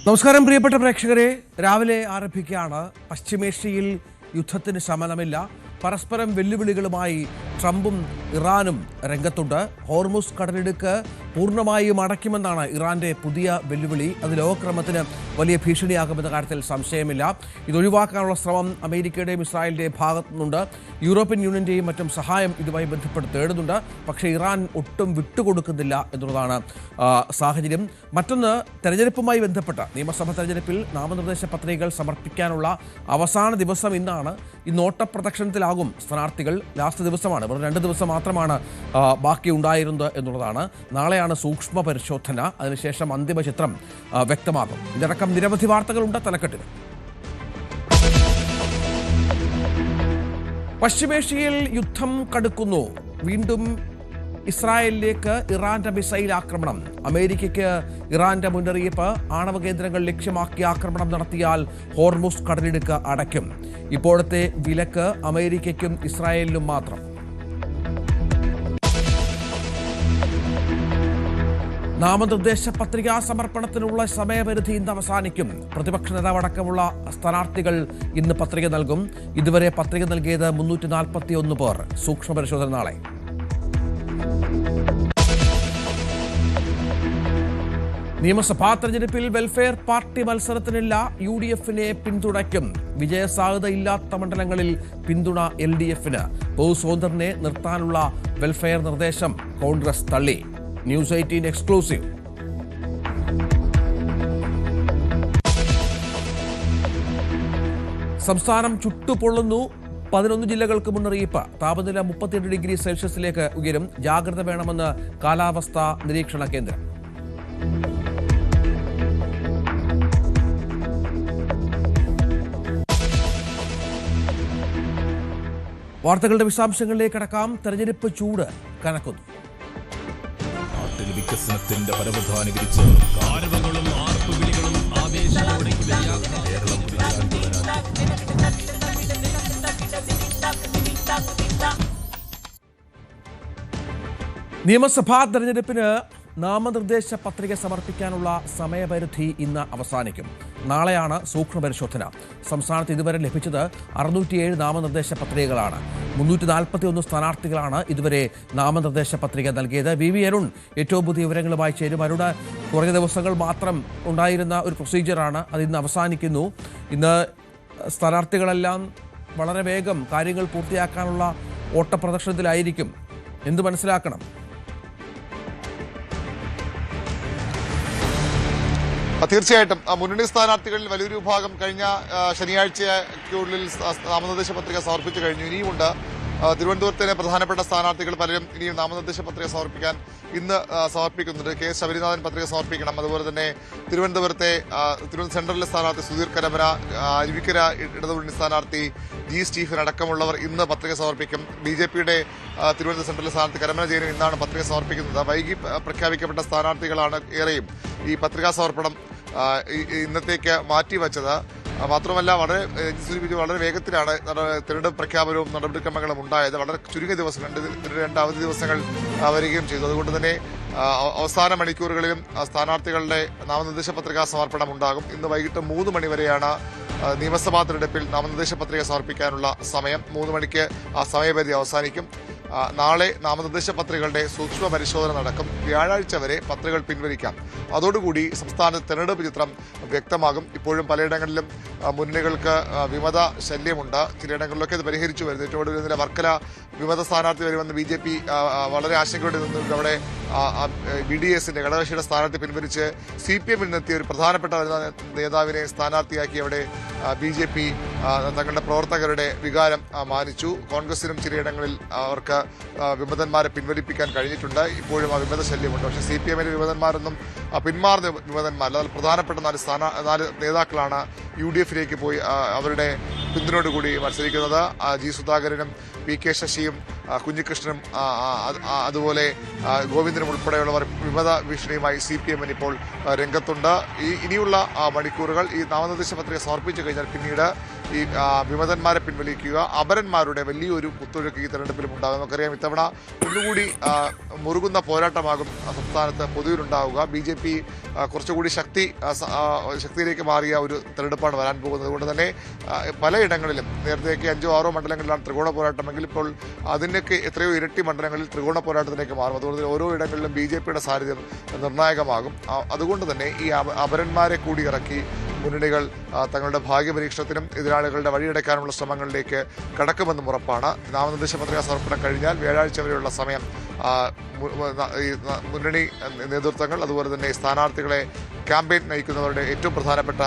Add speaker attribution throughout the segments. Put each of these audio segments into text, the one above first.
Speaker 1: നമസ്കാരം പ്രിയപ്പെട്ട പ്രേക്ഷകരെ, രാവിലെ ആരംഭിക്കുകയാണ്. പശ്ചിമേഷ്യയിൽ യുദ്ധത്തിന് ശമനമില്ല. പരസ്പരം വെല്ലുവിളികളുമായി ട്രംപും ഇറാനും രംഗത്തുണ്ട്. ഹോർമുസ് കടലിടുക്ക് പൂർണ്ണമായും അടയ്ക്കുമെന്നാണ് ഇറാന്റെ പുതിയ വെല്ലുവിളി. അത് ലോകക്രമത്തിന് വലിയ ഭീഷണിയാകുമെന്ന കാര്യത്തിൽ സംശയമില്ല. ഇതൊഴിവാക്കാനുള്ള ശ്രമം അമേരിക്കയുടെയും ഇസ്രായേലിന്റെയും ഭാഗത്തു നിന്നുണ്ട്. യൂറോപ്യൻ യൂണിയന്റെയും മറ്റും സഹായം ഇതുമായി ബന്ധപ്പെട്ട് തേടുന്നുണ്ട്. പക്ഷേ ഇറാൻ ഒട്ടും വിട്ടുകൊടുക്കുന്നില്ല എന്നുള്ളതാണ് സാഹചര്യം. മറ്റൊന്ന്, തെരഞ്ഞെടുപ്പുമായി ബന്ധപ്പെട്ട നിയമസഭാ തെരഞ്ഞെടുപ്പിൽ നാമനിർദ്ദേശ പത്രികകൾ സമർപ്പിക്കാനുള്ള അവസാന ദിവസം ഇന്നാണ്. ഇന്ന് ഓട്ടപ്രദക്ഷിണത്തിലാകും സ്ഥാനാർത്ഥികൾ. ലാസ്റ്റ് ദിവസമാണ്, വെറും 2 ദിവസം മാത്രമാണ് ബാക്കി ഉണ്ടായിരുന്നത് എന്നുള്ളതാണ്. നാളെയാണ് സൂക്ഷ്മ പരിശോധന. അതിനുശേഷം അന്തിമ ചിത്രം വ്യക്തമാകും. ഇതിനടക്കം നിരവധി വാർത്തകളുണ്ട് തലക്കെട്ടിൽ. പശ്ചിമേഷ്യയിൽ യുദ്ധം കടുക്കുന്നു. വീണ്ടും ഇസ്രായേലിലേക്ക് ഇറാന്റെ മിസൈൽ ആക്രമണം. അമേരിക്കയ്ക്ക് ഇറാന്റെ മുന്നറിയിപ്പ്. ആണവ കേന്ദ്രങ്ങൾ ലക്ഷ്യമാക്കി ആക്രമണം നടത്തിയാൽ ഹോർമുസ് കടലിടുക്ക് അടയ്ക്കും. ഇപ്പോഴത്തെ വിലക്ക് അമേരിക്കയ്ക്കും ഇസ്രായേലിനും മാത്രം. നാമനിർദ്ദേശ പത്രികാ സമർപ്പണത്തിനുള്ള സമയപരിധി ഇന്ന് അവസാനിക്കും. പ്രതിപക്ഷ നേതാവടക്കമുള്ള സ്ഥാനാർത്ഥികൾ ഇന്ന് പത്രിക നൽകും. ഇതുവരെ പത്രിക നൽകിയത് 341 പേർ. സൂക്ഷ്മ പരിശോധന നാളെ. നിയമസഭാ തെരഞ്ഞെടുപ്പിൽ വെൽഫെയർ പാർട്ടി മത്സരത്തിനില്ല. UDF-നെ പിന്തുണയ്ക്കും. വിജയസാധ്യതയില്ലാത്ത മണ്ഡലങ്ങളിൽ പിന്തുണ LDF-ന്. സ്വതന്ത്രനെ നിർത്താനുള്ള വെൽഫെയർ നിർദ്ദേശം കോൺഗ്രസ് തള്ളി. News 18 exclusive. സംസ്ഥാനം ചുട്ടുപൊള്ളുന്നു. 11 ജില്ലകൾക്ക് മുന്നറിയിപ്പ്. താപനില 38 ഡിഗ്രി സെൽഷ്യസിലേക്ക് ഉയരും. ജാഗ്രത വേണമെന്ന് കാലാവസ്ഥാ നിരീക്ഷണ കേന്ദ്രം. വാർത്തകളുടെ വിശദാംശങ്ങളിലേക്ക് കടക്കാം. തെരഞ്ഞെടുപ്പ് ചൂട് കനക്കുന്നു.
Speaker 2: വികസനത്തിന്റെ പരവധാനി വിരിച്ച് കാരവങ്ങളും ആർപ്പുവിളികളും ആവേശത്തോടെ കേരളം
Speaker 1: നിയമസഭാ തെരഞ്ഞെടുപ്പിന് നാമനിർദ്ദേശ പത്രിക സമർപ്പിക്കാനുള്ള സമയപരിധി ഇന്ന് അവസാനിക്കും. നാളെയാണ് സൂക്ഷ്മ പരിശോധന. സംസ്ഥാനത്ത് ഇതുവരെ ലഭിച്ചത് 607 നാമനിർദ്ദേശ പത്രികകളാണ്. 341 സ്ഥാനാർത്ഥികളാണ് ഇതുവരെ നാമനിർദ്ദേശ പത്രിക നൽകിയത്. VV അരുൺ ഏറ്റവും പുതിയ വിവരങ്ങളുമായി ചേരും. അരുണ്, കുറഞ്ഞ ദിവസങ്ങൾ മാത്രം ഉണ്ടായിരുന്ന ഒരു പ്രൊസീജിയറാണ്, അത് ഇന്ന് അവസാനിക്കുന്നു. ഇന്ന് സ്ഥാനാർത്ഥികളെല്ലാം വളരെ വേഗം കാര്യങ്ങൾ പൂർത്തിയാക്കാനുള്ള ഓട്ടപ്രദർശനത്തിലായിരിക്കും. എന്ത് മനസ്സിലാക്കണം?
Speaker 3: തീർച്ചയായിട്ടും മുന്നണി സ്ഥാനാർത്ഥികളിൽ വലിയൊരു വിഭാഗം കഴിഞ്ഞ ശനിയാഴ്ചയ്ക്കുള്ളിൽ നാമനിർദ്ദേശ പത്രിക സമർപ്പിച്ചു കഴിഞ്ഞു. ഇനിയുമുണ്ട്. തിരുവനന്തപുരത്തിലെ പ്രധാനപ്പെട്ട സ്ഥാനാർത്ഥികൾ പലരും ഇനിയും നാമനിർദ്ദേശ പത്രിക സമർപ്പിക്കാൻ ഇന്ന് സമർപ്പിക്കുന്നുണ്ട്. K. ശബരിനാഥൻ പത്രിക സമർപ്പിക്കണം. അതുപോലെ തന്നെ തിരുവനന്തപുരത്തെ സെൻട്രലിലെ സ്ഥാനാർത്ഥി സുധീർ കരമന, അരുവിക്കര ഇടതുമുന്നണി സ്ഥാനാർത്ഥി G. സ്റ്റീഫൻ അടക്കമുള്ളവർ ഇന്ന് പത്രിക സമർപ്പിക്കും. BJP-യുടെ തിരുവനന്തപുരം സെൻട്രലിലെ സ്ഥാനാർത്ഥി കരമന ജയനും ഇന്നാണ് പത്രിക സമർപ്പിക്കുന്നത്. വൈകി പ്രഖ്യാപിക്കപ്പെട്ട സ്ഥാനാർത്ഥികളാണ് ഏറെയും ഈ പത്രികാ സമർപ്പണം ഇന്നത്തേക്ക് മാറ്റിവെച്ചത്. മാത്രമല്ല വളരെ വേഗത്തിലാണ് തിരഞ്ഞെടുപ്പ് പ്രഖ്യാപനവും നടപടിക്രമങ്ങളും ഉണ്ടായത്. വളരെ ചുരുങ്ങിയ ദിവസം രണ്ട് അവധി ദിവസങ്ങൾ വരികയും ചെയ്തു. അതുകൊണ്ട് തന്നെ അവസാന മണിക്കൂറുകളിലും സ്ഥാനാർത്ഥികളുടെ നാമനിർദ്ദേശ പത്രികാ സമർപ്പണം ഉണ്ടാകും. ഇന്ന് വൈകിട്ട് 3 മണി വരെയാണ് നിയമസഭാ തെരഞ്ഞെടുപ്പിൽ നാമനിർദ്ദേശ പത്രിക സമർപ്പിക്കാനുള്ള സമയം. 3 മണിക്ക് ആ സമയപരിധി അവസാനിക്കും. നാളെ നാമനിർദ്ദേശ പത്രികകളുടെ സൂക്ഷ്മ പരിശോധന നടക്കും. വ്യാഴാഴ്ച വരെ പത്രികകൾ പിൻവലിക്കാം. അതോടുകൂടി സംസ്ഥാനത്ത് തെരഞ്ഞെടുപ്പ് ചിത്രം വ്യക്തമാകും. ഇപ്പോഴും പലയിടങ്ങളിലും മുന്നണികൾക്ക് വിമത ശല്യമുണ്ട്. ചിലയിടങ്ങളിലൊക്കെ ഇത് പരിഹരിച്ചു വരുന്നു. ഏറ്റവും കൂടുതൽ വർക്കല വിമത സ്ഥാനാർത്ഥി വരുമെന്ന് BJP വളരെ ആശങ്കയോടെ നിന്നുകൊണ്ട് അവിടെ BDS-ന്റെ ഘടകകക്ഷിയുടെ സ്ഥാനാർത്ഥി പിൻവലിച്ച് CPM-ൽ നിന്നെത്തിയ ഒരു പ്രധാനപ്പെട്ട നേതാവിനെ സ്ഥാനാർത്ഥിയാക്കി അവിടെ BJP തങ്ങളുടെ പ്രവർത്തകരുടെ വികാരം മാനിച്ചു. കോൺഗ്രസിനും ചിലയിടങ്ങളിൽ അവർക്ക് വിമതന്മാരെ പിൻവലിപ്പിക്കാൻ കഴിഞ്ഞിട്ടുണ്ട്. ഇപ്പോഴും ആ വിമത ശല്യമുണ്ട്. പക്ഷേ CPM-ലെ വിമതന്മാരൊന്നും പിന്മാറുന്ന വിമതന്മാർ, അതിൽ പ്രധാനപ്പെട്ട 4 നേതാക്കളാണ് UDF-ലേക്ക് പോയി അവരുടെ പിന്തുണയോടുകൂടി മത്സരിക്കുന്നത്. G. സുധാകരനും PK ശശിയും കുഞ്ഞികൃഷ്ണനും അതുപോലെ ഗോവിന്ദനും ഉൾപ്പെടെയുള്ളവർ വിമത ഭീഷണിയുമായി CPM-ന് ഇപ്പോൾ രംഗത്തുണ്ട്. ഇനിയുള്ള മണിക്കൂറുകൾ ഈ നാമനിർദ്ദേശ പത്രിക സമർപ്പിച്ചു കഴിഞ്ഞാൽ പിന്നീട് ഈ വിമതന്മാരെ പിൻവലിക്കുക, അപരന്മാരുടെ വലിയൊരു കുത്തൊഴുക്ക് ഈ തെരഞ്ഞെടുപ്പിലും ഉണ്ടാകും. നമുക്കറിയാം ഇത്തവണ ഒന്നുകൂടി മുറുകുന്ന പോരാട്ടമാകും സംസ്ഥാനത്ത് പൊതുവിലുണ്ടാവുക. BJP കുറച്ചുകൂടി ശക്തിയിലേക്ക് മാറിയ ഒരു തെരഞ്ഞെടുപ്പാണ് വരാൻ പോകുന്നത്. അതുകൊണ്ട് തന്നെ പലയിടങ്ങളിലും നേരത്തെയൊക്കെ 5-6 മണ്ഡലങ്ങളിലാണ് ത്രികോണ പോരാട്ടമെങ്കിൽ ഇപ്പോൾ അതിനൊക്കെ എത്രയോ ഇരട്ടി മണ്ഡലങ്ങളിൽ ത്രികോണ പോരാട്ടത്തിലേക്ക് മാറും. അതുകൊണ്ട് തന്നെ ഓരോ ഇടങ്ങളിലും BJPയുടെ സാന്നിധ്യം നിർണായകമാകും. അതുകൊണ്ട് തന്നെ ഈ അപരന്മാരെ കൂടി ഇറക്കി മുന്നണികൾ തങ്ങളുടെ ഭാഗ്യപരീക്ഷണത്തിനും എതിരാളികളുടെ വഴിയടയ്ക്കാനുള്ള ശ്രമങ്ങളിലേക്ക് കടക്കുമെന്നും ഉറപ്പാണ്. നാമനിർദ്ദേശ പത്രികാ സമർപ്പണം കഴിഞ്ഞാൽ വ്യാഴാഴ്ച വരെയുള്ള സമയം മുന്നണി നേതൃത്വങ്ങൾ അതുപോലെ തന്നെ സ്ഥാനാർത്ഥികളെ ക്യാമ്പയിൻ നയിക്കുന്നവരുടെ ഏറ്റവും പ്രധാനപ്പെട്ട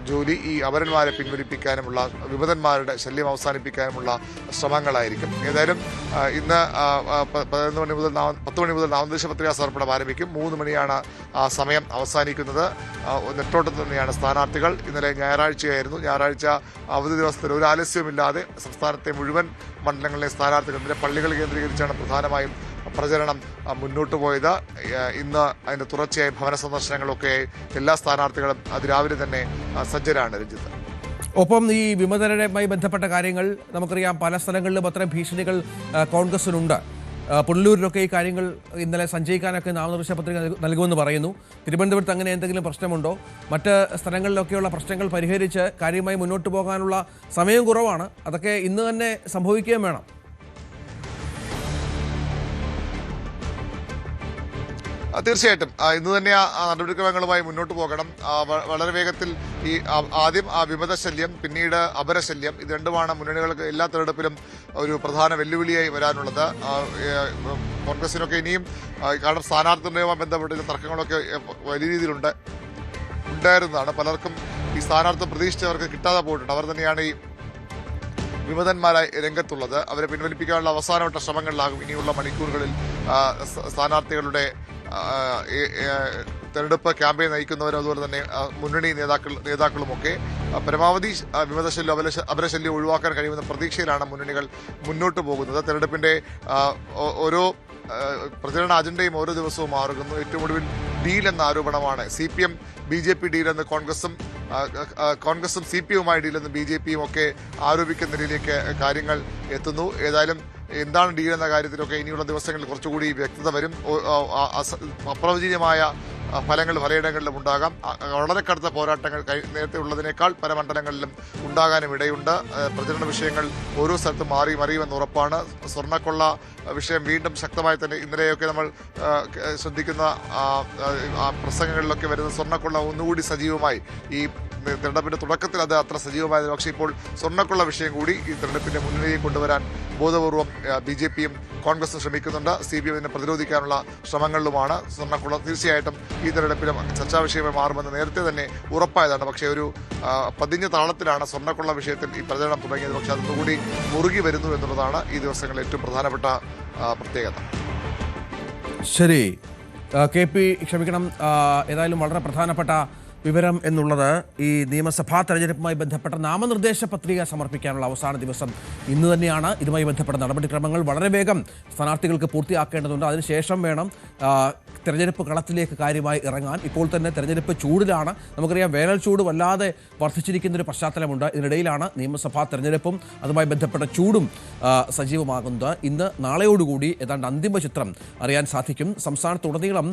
Speaker 3: ജോലി ഈ അപരന്മാരെ പിൻവലിപ്പിക്കാനുമുള്ള വിമതന്മാരുടെ ശല്യം അവസാനിപ്പിക്കാനുമുള്ള ശ്രമങ്ങളായിരിക്കും. ഏതായാലും ഇന്ന് 10 മണി മുതൽ നാമനിർദ്ദേശ പത്രികാ സമർപ്പണം ആരംഭിക്കും. 3 മണിയാണ് സമയം അവസാനിക്കുന്നത്. നെട്ടോട്ടത്തിൽ തന്നെയാണ് സ്ഥാനാർത്ഥികൾ. ഇന്നലെ ഞായറാഴ്ചയായിരുന്നു. ഞായറാഴ്ച അവധി ദിവസത്തിൽ ഒരു ആലസ്യവുമില്ലാതെ സംസ്ഥാനത്തെ മുഴുവൻ മണ്ഡലങ്ങളിലെ സ്ഥാനാർത്ഥികൾ ഇന്നലെ പള്ളികൾ കേന്ദ്രീകരിച്ചാണ് പ്രധാനമായും പ്രചരണം മുന്നോട്ട് പോയത്. ഇന്ന് അതിൻ്റെ തുടർച്ചയായി ഭവന സന്ദർശനങ്ങളൊക്കെ എല്ലാ സ്ഥാനാർത്ഥികളും അതിരാവിലെ തന്നെ സജ്ജരാണ്. രഞ്ജിത്ത്,
Speaker 1: ഒപ്പം ഈ വിമതരുമായി ബന്ധപ്പെട്ട കാര്യങ്ങൾ നമുക്കറിയാം, പല സ്ഥലങ്ങളിലും അത്തരം ഭീഷണികൾ കോൺഗ്രസിനുണ്ട്. പുനലൂരിലൊക്കെ ഈ കാര്യങ്ങൾ ഇന്നലെ സഞ്ചയിക്കാനൊക്കെ നാമനിർദ്ദേശ പത്രിക നൽകുമെന്ന് പറയുന്നു. തിരുവനന്തപുരത്ത് അങ്ങനെ എന്തെങ്കിലും പ്രശ്നമുണ്ടോ? മറ്റ് സ്ഥലങ്ങളിലൊക്കെയുള്ള പ്രശ്നങ്ങൾ പരിഹരിച്ച് കാര്യമായി മുന്നോട്ട് പോകാനുള്ള സമയം കുറവാണ്. അതൊക്കെ ഇന്ന് തന്നെ സംഭവിക്കുകയും വേണം.
Speaker 3: തീർച്ചയായിട്ടും ഇന്ന് തന്നെ ആ നടപടിക്രമങ്ങളുമായി മുന്നോട്ട് പോകണം. വളരെ വേഗത്തിൽ ഈ ആദ്യം വിമതശല്യം, പിന്നീട് അപരശല്യം, ഇത് രണ്ടുമാണ് മുന്നണികൾക്ക് എല്ലാ തെരഞ്ഞെടുപ്പിലും ഒരു പ്രധാന വെല്ലുവിളിയായി വരാനുള്ളത്. കോൺഗ്രസിനൊക്കെ ഇനിയും കാരണം സ്ഥാനാർത്ഥി നിർണ്ണയവുമായി ബന്ധപ്പെട്ട് തർക്കങ്ങളൊക്കെ വലിയ രീതിയിലുണ്ടായിരുന്നതാണ്. പലർക്കും ഈ സ്ഥാനാർത്ഥി പ്രതീക്ഷിച്ചവർക്ക് കിട്ടാതെ പോയിട്ടുണ്ട്. അവർ തന്നെയാണ് ഈ വിമതന്മാരായി രംഗത്തുള്ളത്. അവരെ പിൻവലിപ്പിക്കാനുള്ള അവസാനവട്ട ശ്രമങ്ങളിലാകും ഇനിയുള്ള മണിക്കൂറുകളിൽ സ്ഥാനാർത്ഥികളുടെ തെരഞ്ഞെടുപ്പ് ക്യാമ്പയിൻ നയിക്കുന്നവരും അതുപോലെ തന്നെ മുന്നണി നേതാക്കളുമൊക്കെ പരമാവധി വിമതശല്യം അപരശല്യം ഒഴിവാക്കാൻ കഴിയുമെന്ന പ്രതീക്ഷയിലാണ് മുന്നണികൾ മുന്നോട്ട് പോകുന്നത്. തെരഞ്ഞെടുപ്പിന്റെ ഓരോ പ്രചരണ അജണ്ടയും ഓരോ ദിവസവും മാറുന്നു. ഏറ്റവും ഒടുവിൽ ഡീൽ എന്ന ആരോപണമാണ്. CPM BJP ഡീലെന്ന് കോൺഗ്രസും CPMുമായി ഡീലെന്ന് BJPയും ഒക്കെ ആരോപിക്കുന്ന നിലയിലേക്ക് കാര്യങ്ങൾ എത്തുന്നു. ഏതായാലും എന്താണ് ഡീൽ എന്ന കാര്യത്തിലൊക്കെ ഇനിയുള്ള ദിവസങ്ങളിൽ കുറച്ചുകൂടി വ്യക്തത വരും. അപ്രവചനീയമായ ഫലങ്ങൾ പലയിടങ്ങളിലും ഉണ്ടാകാം. വളരെ കടുത്ത പോരാട്ടങ്ങൾ നേരത്തെ ഉള്ളതിനേക്കാൾ പല മണ്ഡലങ്ങളിലും ഉണ്ടാകാനും ഇടയുണ്ട്. പ്രചരണ വിഷയങ്ങൾ ഓരോ സ്ഥലത്തും മറിയുമെന്ന് ഉറപ്പാണ്. സ്വർണ്ണക്കൊള്ള വിഷയം വീണ്ടും ശക്തമായി തന്നെ ഇന്നലെയൊക്കെ നമ്മൾ ശ്രദ്ധിക്കുന്ന പ്രസംഗങ്ങളിലൊക്കെ വരുന്ന സ്വർണ്ണക്കൊള്ള ഒന്നുകൂടി സജീവമായി. ഈ തെരഞ്ഞെടുപ്പിന്റെ തുടക്കത്തിൽ അത് അത്ര സജീവമായിരുന്നു. പക്ഷേ ഇപ്പോൾ സ്വർണ്ണക്കൊള്ള വിഷയം കൂടി ഈ തെരഞ്ഞെടുപ്പിന്റെ മുന്നിലേക്ക് കൊണ്ടുവരാൻ ബോധപൂർവം BJPയും കോൺഗ്രസും ശ്രമിക്കുന്നുണ്ട്. CPMനെ പ്രതിരോധിക്കാനുള്ള ശ്രമങ്ങളിലുമാണ്. സ്വർണ്ണക്കൊള്ള തീർച്ചയായിട്ടും ഈ തെരഞ്ഞെടുപ്പിലും ചർച്ചാ വിഷയമായി മാറുമെന്ന് നേരത്തെ തന്നെ ഉറപ്പായതാണ്. പക്ഷേ ഒരു പതിഞ്ഞ താളത്തിലാണ് സ്വർണ്ണക്കൊള്ള വിഷയത്തിൽ ഈ പ്രചരണം തുടങ്ങിയത്. പക്ഷേ അതൊന്നുകൂടി മുറുകി വരുന്നു എന്നുള്ളതാണ് ഈ ദിവസങ്ങളിൽ ഏറ്റവും പ്രധാനപ്പെട്ട പ്രത്യേകത.
Speaker 1: ശരി, ഏതായാലും വളരെ പ്രധാനപ്പെട്ട വിവരം എന്നുള്ളത് ഈ നിയമസഭാ തെരഞ്ഞെടുപ്പുമായി ബന്ധപ്പെട്ട നാമനിർദ്ദേശ പത്രിക സമർപ്പിക്കാനുള്ള അവസാന ദിവസം ഇന്ന് തന്നെയാണ്. ഇതുമായി ബന്ധപ്പെട്ട നടപടിക്രമങ്ങൾ വളരെ വേഗം സ്ഥാനാർത്ഥികൾക്ക് പൂർത്തിയാക്കേണ്ടതുണ്ട്. അതിനുശേഷം വേണം തെരഞ്ഞെടുപ്പ് കളത്തിലേക്ക് കാര്യമായി ഇറങ്ങാൻ. ഇപ്പോൾ തന്നെ തെരഞ്ഞെടുപ്പ് ചൂടിലാണ്. നമുക്കറിയാം, വേനൽ ചൂട് വല്ലാതെ വർദ്ധിച്ചിരിക്കുന്നൊരു പശ്ചാത്തലമുണ്ട്. ഇതിനിടയിലാണ് നിയമസഭാ തെരഞ്ഞെടുപ്പും അതുമായി ബന്ധപ്പെട്ട ചൂടും സജീവമാകുന്നത്. ഇന്ന് നാളെയോടുകൂടി ഏതാണ്ട് അന്തിമ ചിത്രം അറിയാൻ സാധിക്കും. സംസ്ഥാനത്തുടനീളം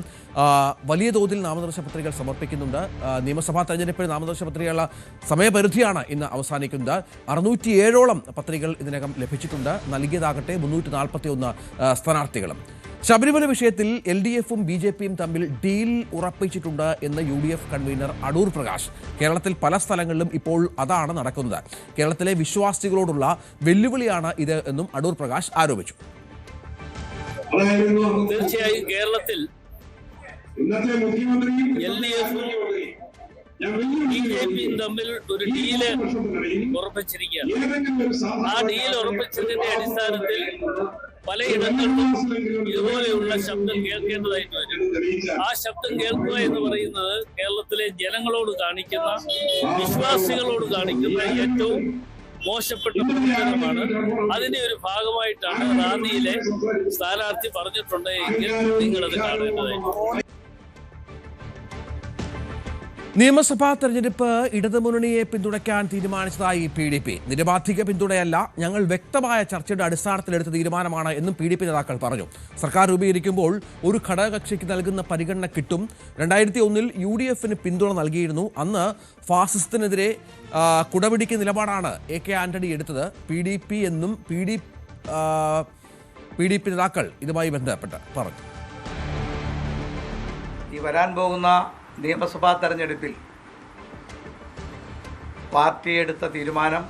Speaker 1: വലിയ തോതിൽ നാമനിർദ്ദേശ പത്രികകൾ സമർപ്പിക്കുന്നുണ്ട്. നിയമസഭാ തെരഞ്ഞെടുപ്പിൽ നാമനിർദ്ദേശ പത്രികയുള്ള സമയപരിധിയാണ് ഇന്ന് അവസാനിക്കുന്നത്. 607ഓളം പത്രികകൾ ഇതിനകം ലഭിച്ചിട്ടുണ്ട്. നൽകിയതാകട്ടെ 341 സ്ഥാനാർത്ഥികളും. ശബരിമല വിഷയത്തിൽ LDFും BJPയും തമ്മിൽ ഡീൽ ഉറപ്പിച്ചിട്ടുണ്ട് എന്ന് UDF കൺവീനർ അടൂർ പ്രകാശ്. കേരളത്തിൽ പല സ്ഥലങ്ങളിലും ഇപ്പോൾ അതാണ് നടക്കുന്നത്. കേരളത്തിലെ വിശ്വാസികളോടുള്ള വെല്ലുവിളിയാണ് ഇത് എന്നും അടൂർ പ്രകാശ് ആരോപിച്ചു.
Speaker 4: തീർച്ചയായും കേരളത്തിൽ LDFും BJPയും തമ്മിൽ ഒരു ഡീല് ഉറപ്പിച്ചിരിക്കുകയാണ്. ആ ഡീൽ ഉറപ്പിച്ചതിന്റെ അടിസ്ഥാനത്തിൽ പലയിടങ്ങളിലും ഇതുപോലെയുള്ള ശബ്ദം കേൾക്കേണ്ടതായിട്ട് വരും. ആ ശബ്ദം കേൾക്കുക എന്ന് പറയുന്നത് കേരളത്തിലെ ജനങ്ങളോട് കാണിക്കുന്ന, വിശ്വാസികളോട് കാണിക്കുന്ന ഏറ്റവും മോശപ്പെട്ട പ്രവർത്തനമാണ്. അതിന്റെ ഒരു ഭാഗമായിട്ടാണ് റാന്നിയിലെ സ്ഥാനാർത്ഥി പറഞ്ഞിട്ടുണ്ട് എങ്കിൽ നിങ്ങളത് കാണേണ്ടതായിട്ട്.
Speaker 1: നിയമസഭാ തെരഞ്ഞെടുപ്പ് ഇടതുമുന്നണിയെ പിന്തുണയ്ക്കാൻ തീരുമാനിച്ചതായി PDP. നിരവാധിക പിന്തുണയല്ല, ഞങ്ങൾ വ്യക്തമായ ചർച്ചയുടെ അടിസ്ഥാനത്തിലെടുത്ത തീരുമാനമാണ് എന്നും PDP നേതാക്കൾ പറഞ്ഞു. സർക്കാർ രൂപീകരിക്കുമ്പോൾ ഒരു ഘടകകക്ഷിക്ക് നൽകുന്ന പരിഗണന കിട്ടും. 2001-ൽ UDF-ന് പിന്തുണ നൽകിയിരുന്നു. അന്ന് ഫാസിസത്തിനെതിരെ കുടപിടിക്കുന്ന നിലപാടാണ് AK ആന്റണി എടുത്തത്. PDP എന്നും PDP നേതാക്കൾ ഇതുമായി ബന്ധപ്പെട്ട് പറഞ്ഞു.
Speaker 5: ഈ വരാൻ പോകുന്ന നിയമസഭാ തെരഞ്ഞെടുപ്പിൽ പാർട്ടി എടുത്ത തീരുമാനം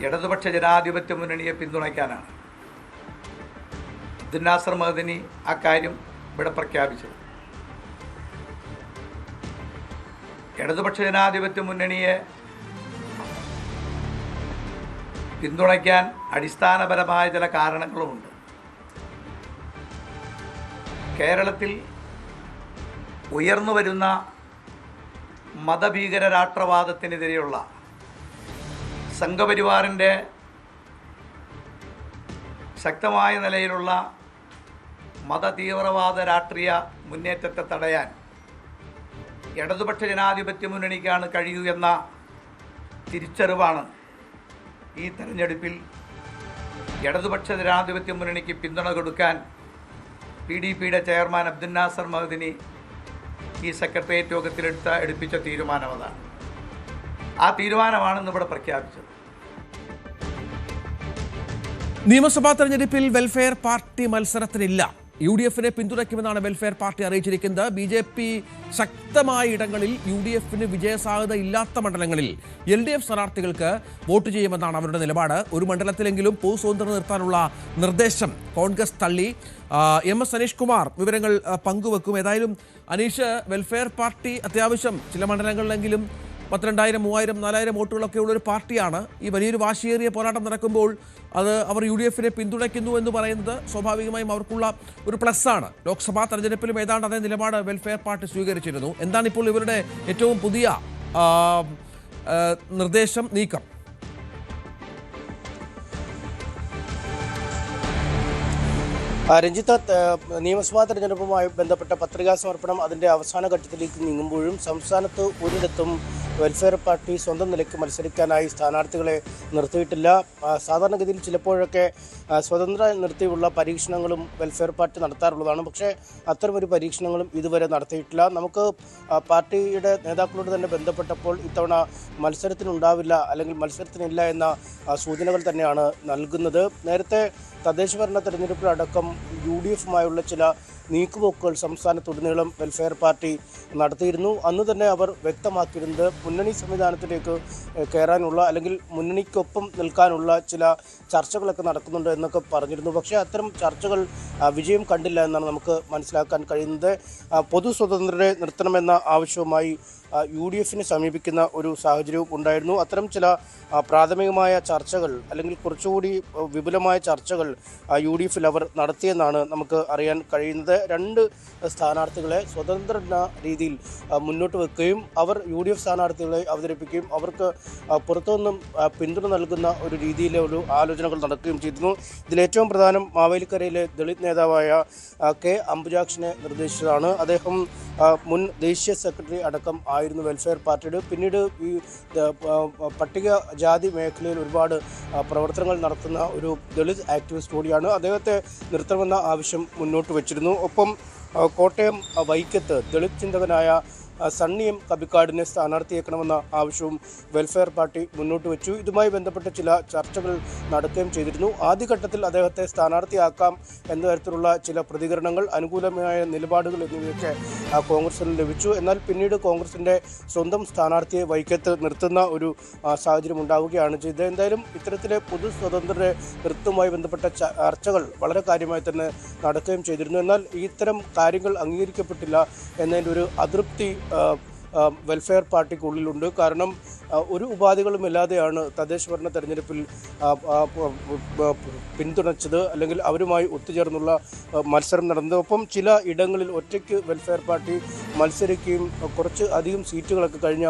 Speaker 5: ഇടതുപക്ഷ ജനാധിപത്യ മുന്നണിയെ പിന്തുണയ്ക്കാനാണ്. അബ്ദുൽ നാസർ മഅ്ദനി അക്കാര്യം ഇവിടെ പ്രഖ്യാപിച്ചത്. ഇടതുപക്ഷ ജനാധിപത്യ മുന്നണിയെ പിന്തുണയ്ക്കാൻ അടിസ്ഥാനപരമായ ചില കാരണങ്ങളുമുണ്ട്. കേരളത്തിൽ ഉയർന്നു വരുന്ന മതഭീകര രാഷ്ട്രവാദത്തിനെതിരെയുള്ള സംഘപരിവാറിൻ്റെ ശക്തമായ നിലയിലുള്ള മതതീവ്രവാദ രാഷ്ട്രീയ മുന്നേറ്റത്തെ തടയാൻ ഇടതുപക്ഷ ജനാധിപത്യ മുന്നണിക്കാണ് കഴിയൂ എന്ന തിരിച്ചറിവാണ് ഈ തെരഞ്ഞെടുപ്പിൽ ഇടതുപക്ഷ ജനാധിപത്യ മുന്നണിക്ക് പിന്തുണ കൊടുക്കാൻ PDPയുടെ ചെയർമാൻ അബ്ദുൽ നാസർ മഅ്ദനി ഈ സെക്രട്ടേറിയറ്റ് യോഗത്തിൽ എടുപ്പിച്ച തീരുമാനം അതാണ്. ആ തീരുമാനമാണ് ഇന്നിവിടെ പ്രഖ്യാപിച്ചത്.
Speaker 1: നിയമസഭാ തെരഞ്ഞെടുപ്പിൽ വെൽഫെയർ പാർട്ടി മത്സരത്തിനില്ല. UDF-നെ പിന്തുണയ്ക്കുമെന്നാണ് വെൽഫെയർ പാർട്ടി അറിയിച്ചിരിക്കുന്നത്. BJP ശക്തമായ ഇടങ്ങളിൽ UDF-ന് വിജയസാധ്യത ഇല്ലാത്ത മണ്ഡലങ്ങളിൽ LDF സ്ഥാനാർത്ഥികൾക്ക് വോട്ട് ചെയ്യുമെന്നാണ് അവരുടെ നിലപാട്. ഒരു മണ്ഡലത്തിലെങ്കിലും പൊതുസ്വതന്ത്രം നിർത്താനുള്ള നിർദ്ദേശം കോൺഗ്രസ് തള്ളി. MS അനീഷ് കുമാർ വിവരങ്ങൾ പങ്കുവെക്കും. ഏതായാലും അനീഷ്, വെൽഫെയർ പാർട്ടി അത്യാവശ്യം ചില മണ്ഡലങ്ങളിലെങ്കിലും 12,000, 3,000, 4,000 വോട്ടുകളൊക്കെ ഉള്ളൊരു പാർട്ടിയാണ്. ഈ വലിയൊരു വാശിയേറിയ പോരാട്ടം നടക്കുമ്പോൾ അത് അവർ UDF-നെ പിന്തുണയ്ക്കുന്നു എന്ന് പറയുന്നത് സ്വാഭാവികമായും അവർക്കുള്ള ഒരു പ്ലസ്സാണ്. ലോക്സഭാ തെരഞ്ഞെടുപ്പിലും ഏതാണ്ട് അതേ നിലപാട് വെൽഫെയർ പാർട്ടി സ്വീകരിച്ചിരുന്നു. എന്താണ് ഇപ്പോൾ ഇവരുടെ ഏറ്റവും പുതിയ നിർദ്ദേശം, നീക്കം?
Speaker 6: രഞ്ജിത്ത്, നിയമസഭാ തെരഞ്ഞെടുപ്പുമായി ബന്ധപ്പെട്ട പത്രികാ സമർപ്പണം അതിൻ്റെ അവസാന ഘട്ടത്തിലേക്ക് നീങ്ങുമ്പോഴും സംസ്ഥാനത്ത് ഒരിടത്തും വെൽഫെയർ പാർട്ടി സ്വന്തം നിലയ്ക്ക് മത്സരിക്കാനായി സ്ഥാനാർത്ഥികളെ നിർത്തിയിട്ടില്ല. സാധാരണഗതിയിൽ ചിലപ്പോഴൊക്കെ സ്വതന്ത്ര നിർത്തിയുള്ള പരീക്ഷണങ്ങളും വെൽഫെയർ പാർട്ടി നടത്താറുള്ളതാണ്. പക്ഷേ അത്തരമൊരു പരീക്ഷണങ്ങളും ഇതുവരെ നടത്തിയിട്ടില്ല. നമുക്ക് പാർട്ടിയുടെ നേതാക്കളോട് തന്നെ ബന്ധപ്പെട്ടപ്പോൾ ഇത്തവണ മത്സരത്തിനുണ്ടാവില്ല അല്ലെങ്കിൽ മത്സരത്തിനില്ല എന്ന സൂചനകൾ തന്നെയാണ് നൽകുന്നത്. നേരത്തെ തദ്ദേശഭരണ തെരഞ്ഞെടുപ്പിലടക്കം UDF-മായുള്ള ചില നീക്കുപോക്കുകൾ സംസ്ഥാനത്തുടനീളം വെൽഫെയർ പാർട്ടി നടത്തിയിരുന്നു. അന്ന് തന്നെ അവർ വ്യക്തമാക്കിയിരുന്നത് മുന്നണി സംവിധാനത്തിലേക്ക് കയറാനുള്ള അല്ലെങ്കിൽ മുന്നണിക്കൊപ്പം നിൽക്കാനുള്ള ചില ചർച്ചകളൊക്കെ നടക്കുന്നുണ്ട് എന്നൊക്കെ പറഞ്ഞിരുന്നു. പക്ഷേ അത്തരം ചർച്ചകൾ വിജയം കണ്ടില്ല എന്നാണ് നമുക്ക് മനസ്സിലാക്കാൻ കഴിയുന്നത്. പൊതു സ്വതന്ത്രരെ നിർത്തണമെന്ന ആവശ്യവുമായി UDF-നെ സമീപിക്കുന്ന ഒരു സാഹചര്യവും ഉണ്ടായിരുന്നു. അത്തരം ചില പ്രാഥമികമായ ചർച്ചകൾ അല്ലെങ്കിൽ കുറച്ചുകൂടി വിപുലമായ ചർച്ചകൾ UDF-ൽ അവർ നടത്തിയെന്നാണ് നമുക്ക് അറിയാൻ കഴിയുന്നത്. 2 സ്ഥാനാർത്ഥികളെ സ്വതന്ത്ര രീതിയിൽ മുന്നോട്ട് വെക്കുകയും അവർ UDF സ്ഥാനാർത്ഥികളെ അവതരിപ്പിക്കുകയും അവർക്ക് പുറത്തുനിന്നും പിന്തുണ നൽകുന്ന ഒരു രീതിയിലെ ഒരു ആലോചനകൾ നടക്കുകയും ചെയ്തിരുന്നു. ഇതിലേറ്റവും പ്രധാനം മാവേലിക്കരയിലെ ദളിത് നേതാവായ K. അംബുജാക്ഷിനെ നിർദ്ദേശിച്ചതാണ്. അദ്ദേഹം മുൻ ദേശീയ സെക്രട്ടറി അടക്കം ആയിരുന്നു വെൽഫെയർ പാർട്ടിയുടെ. പിന്നീട് ഈ പട്ടികജാതി മേഖലയിൽ ഒരുപാട് പ്രവർത്തനങ്ങൾ നടത്തുന്ന ഒരു ദളിത് ആക്ടിവിസ്റ്റ് കൂടിയാണ്. അദ്ദേഹത്തെ നിർത്തണമെന്ന ആവശ്യം മുന്നോട്ട് വച്ചിരുന്നു. ഒപ്പം കോട്ടയം വൈക്കത്ത് ദളിത് ചിന്തകനായ സണ്ണി M. കബിക്കാടിനെ സ്ഥാനാർത്ഥിയാക്കണമെന്ന ആവശ്യവും വെൽഫെയർ പാർട്ടി മുന്നോട്ട് വെച്ചു. ഇതുമായി ബന്ധപ്പെട്ട ചില ചർച്ചകൾ നടക്കുകയും ചെയ്തിരുന്നു. ആദ്യഘട്ടത്തിൽ അദ്ദേഹത്തെ സ്ഥാനാർത്ഥിയാക്കാം എന്ന തരത്തിലുള്ള ചില പ്രതികരണങ്ങൾ, അനുകൂലമായ നിലപാടുകൾ എന്നിവയൊക്കെ കോൺഗ്രസിന് ലഭിച്ചു. എന്നാൽ പിന്നീട് കോൺഗ്രസിൻ്റെ സ്വന്തം സ്ഥാനാർത്ഥിയെ വൈക്കത്ത് നിർത്തുന്ന ഒരു സാഹചര്യം ഉണ്ടാവുകയാണ് ചെയ്തത്. എന്തായാലും ഇത്തരത്തിലെ പൊതു സ്വതന്ത്രരെ നിർത്തുമായി ബന്ധപ്പെട്ട ചർച്ചകൾ വളരെ കാര്യമായി തന്നെ നടക്കുകയും ചെയ്തിരുന്നു. എന്നാൽ ഇത്തരം കാര്യങ്ങൾ അംഗീകരിക്കപ്പെട്ടില്ല എന്നതിൻ്റെ ഒരു അതൃപ്തി വെൽഫെയർ പാർട്ടിക്കുള്ളിലുണ്ട്. കാരണം ഒരു ഉപാധികളുമില്ലാതെയാണ് തദ്ദേശ ഭരണ തെരഞ്ഞെടുപ്പിൽ പിന്തുണച്ചത്, അല്ലെങ്കിൽ അവരുമായി ഒത്തുചേർന്നുള്ള മത്സരം നടന്നത്. ഒപ്പം ചില ഇടങ്ങളിൽ ഒറ്റയ്ക്ക് വെൽഫെയർ പാർട്ടി മത്സരിക്കുകയും കുറച്ച് അധികം സീറ്റുകളൊക്കെ കഴിഞ്ഞ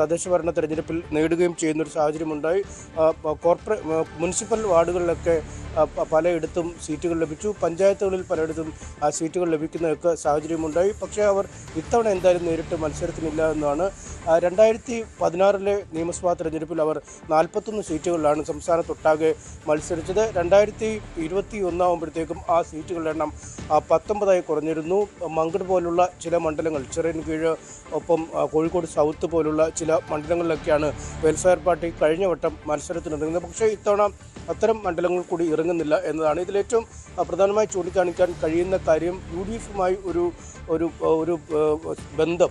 Speaker 6: തദ്ദേശ ഭരണ തെരഞ്ഞെടുപ്പിൽ നേടുകയും ചെയ്യുന്നൊരു സാഹചര്യമുണ്ടായി. മുനിസിപ്പൽ വാർഡുകളിലൊക്കെ പലയിടത്തും സീറ്റുകൾ ലഭിച്ചു, പഞ്ചായത്തുകളിൽ പലയിടത്തും സീറ്റുകൾ ലഭിക്കുന്നതൊക്കെ സാഹചര്യമുണ്ടായി. പക്ഷേ അവർ ഇത്തവണ എന്തായാലും നേരിട്ട് മത്സരത്തിനില്ല എന്നാണ്. 2016 നിയമസഭാ തെരഞ്ഞെടുപ്പിൽ അവർ 41 സീറ്റുകളിലാണ് സംസ്ഥാനത്തൊട്ടാകെ മത്സരിച്ചത്. 2021 ആകുമ്പോഴത്തേക്കും ആ സീറ്റുകളുടെ എണ്ണം 19 കുറഞ്ഞിരുന്നു. മങ്കട് പോലുള്ള ചില മണ്ഡലങ്ങൾ, ചിറയൻകീഴ്, ഒപ്പം കോഴിക്കോട് സൗത്ത് പോലുള്ള ചില മണ്ഡലങ്ങളിലൊക്കെയാണ് വെൽഫെയർ പാർട്ടി കഴിഞ്ഞ വട്ടം മത്സരത്തിനിറങ്ങുന്നത്. പക്ഷേ ഇത്തവണ അത്തരം മണ്ഡലങ്ങൾ കൂടി ഇറങ്ങുന്നില്ല എന്നതാണ് ഇതിലേറ്റവും പ്രധാനമായി ചൂണ്ടിക്കാണിക്കാൻ കഴിയുന്ന കാര്യം. UDF-മായി ഒരു ബന്ധം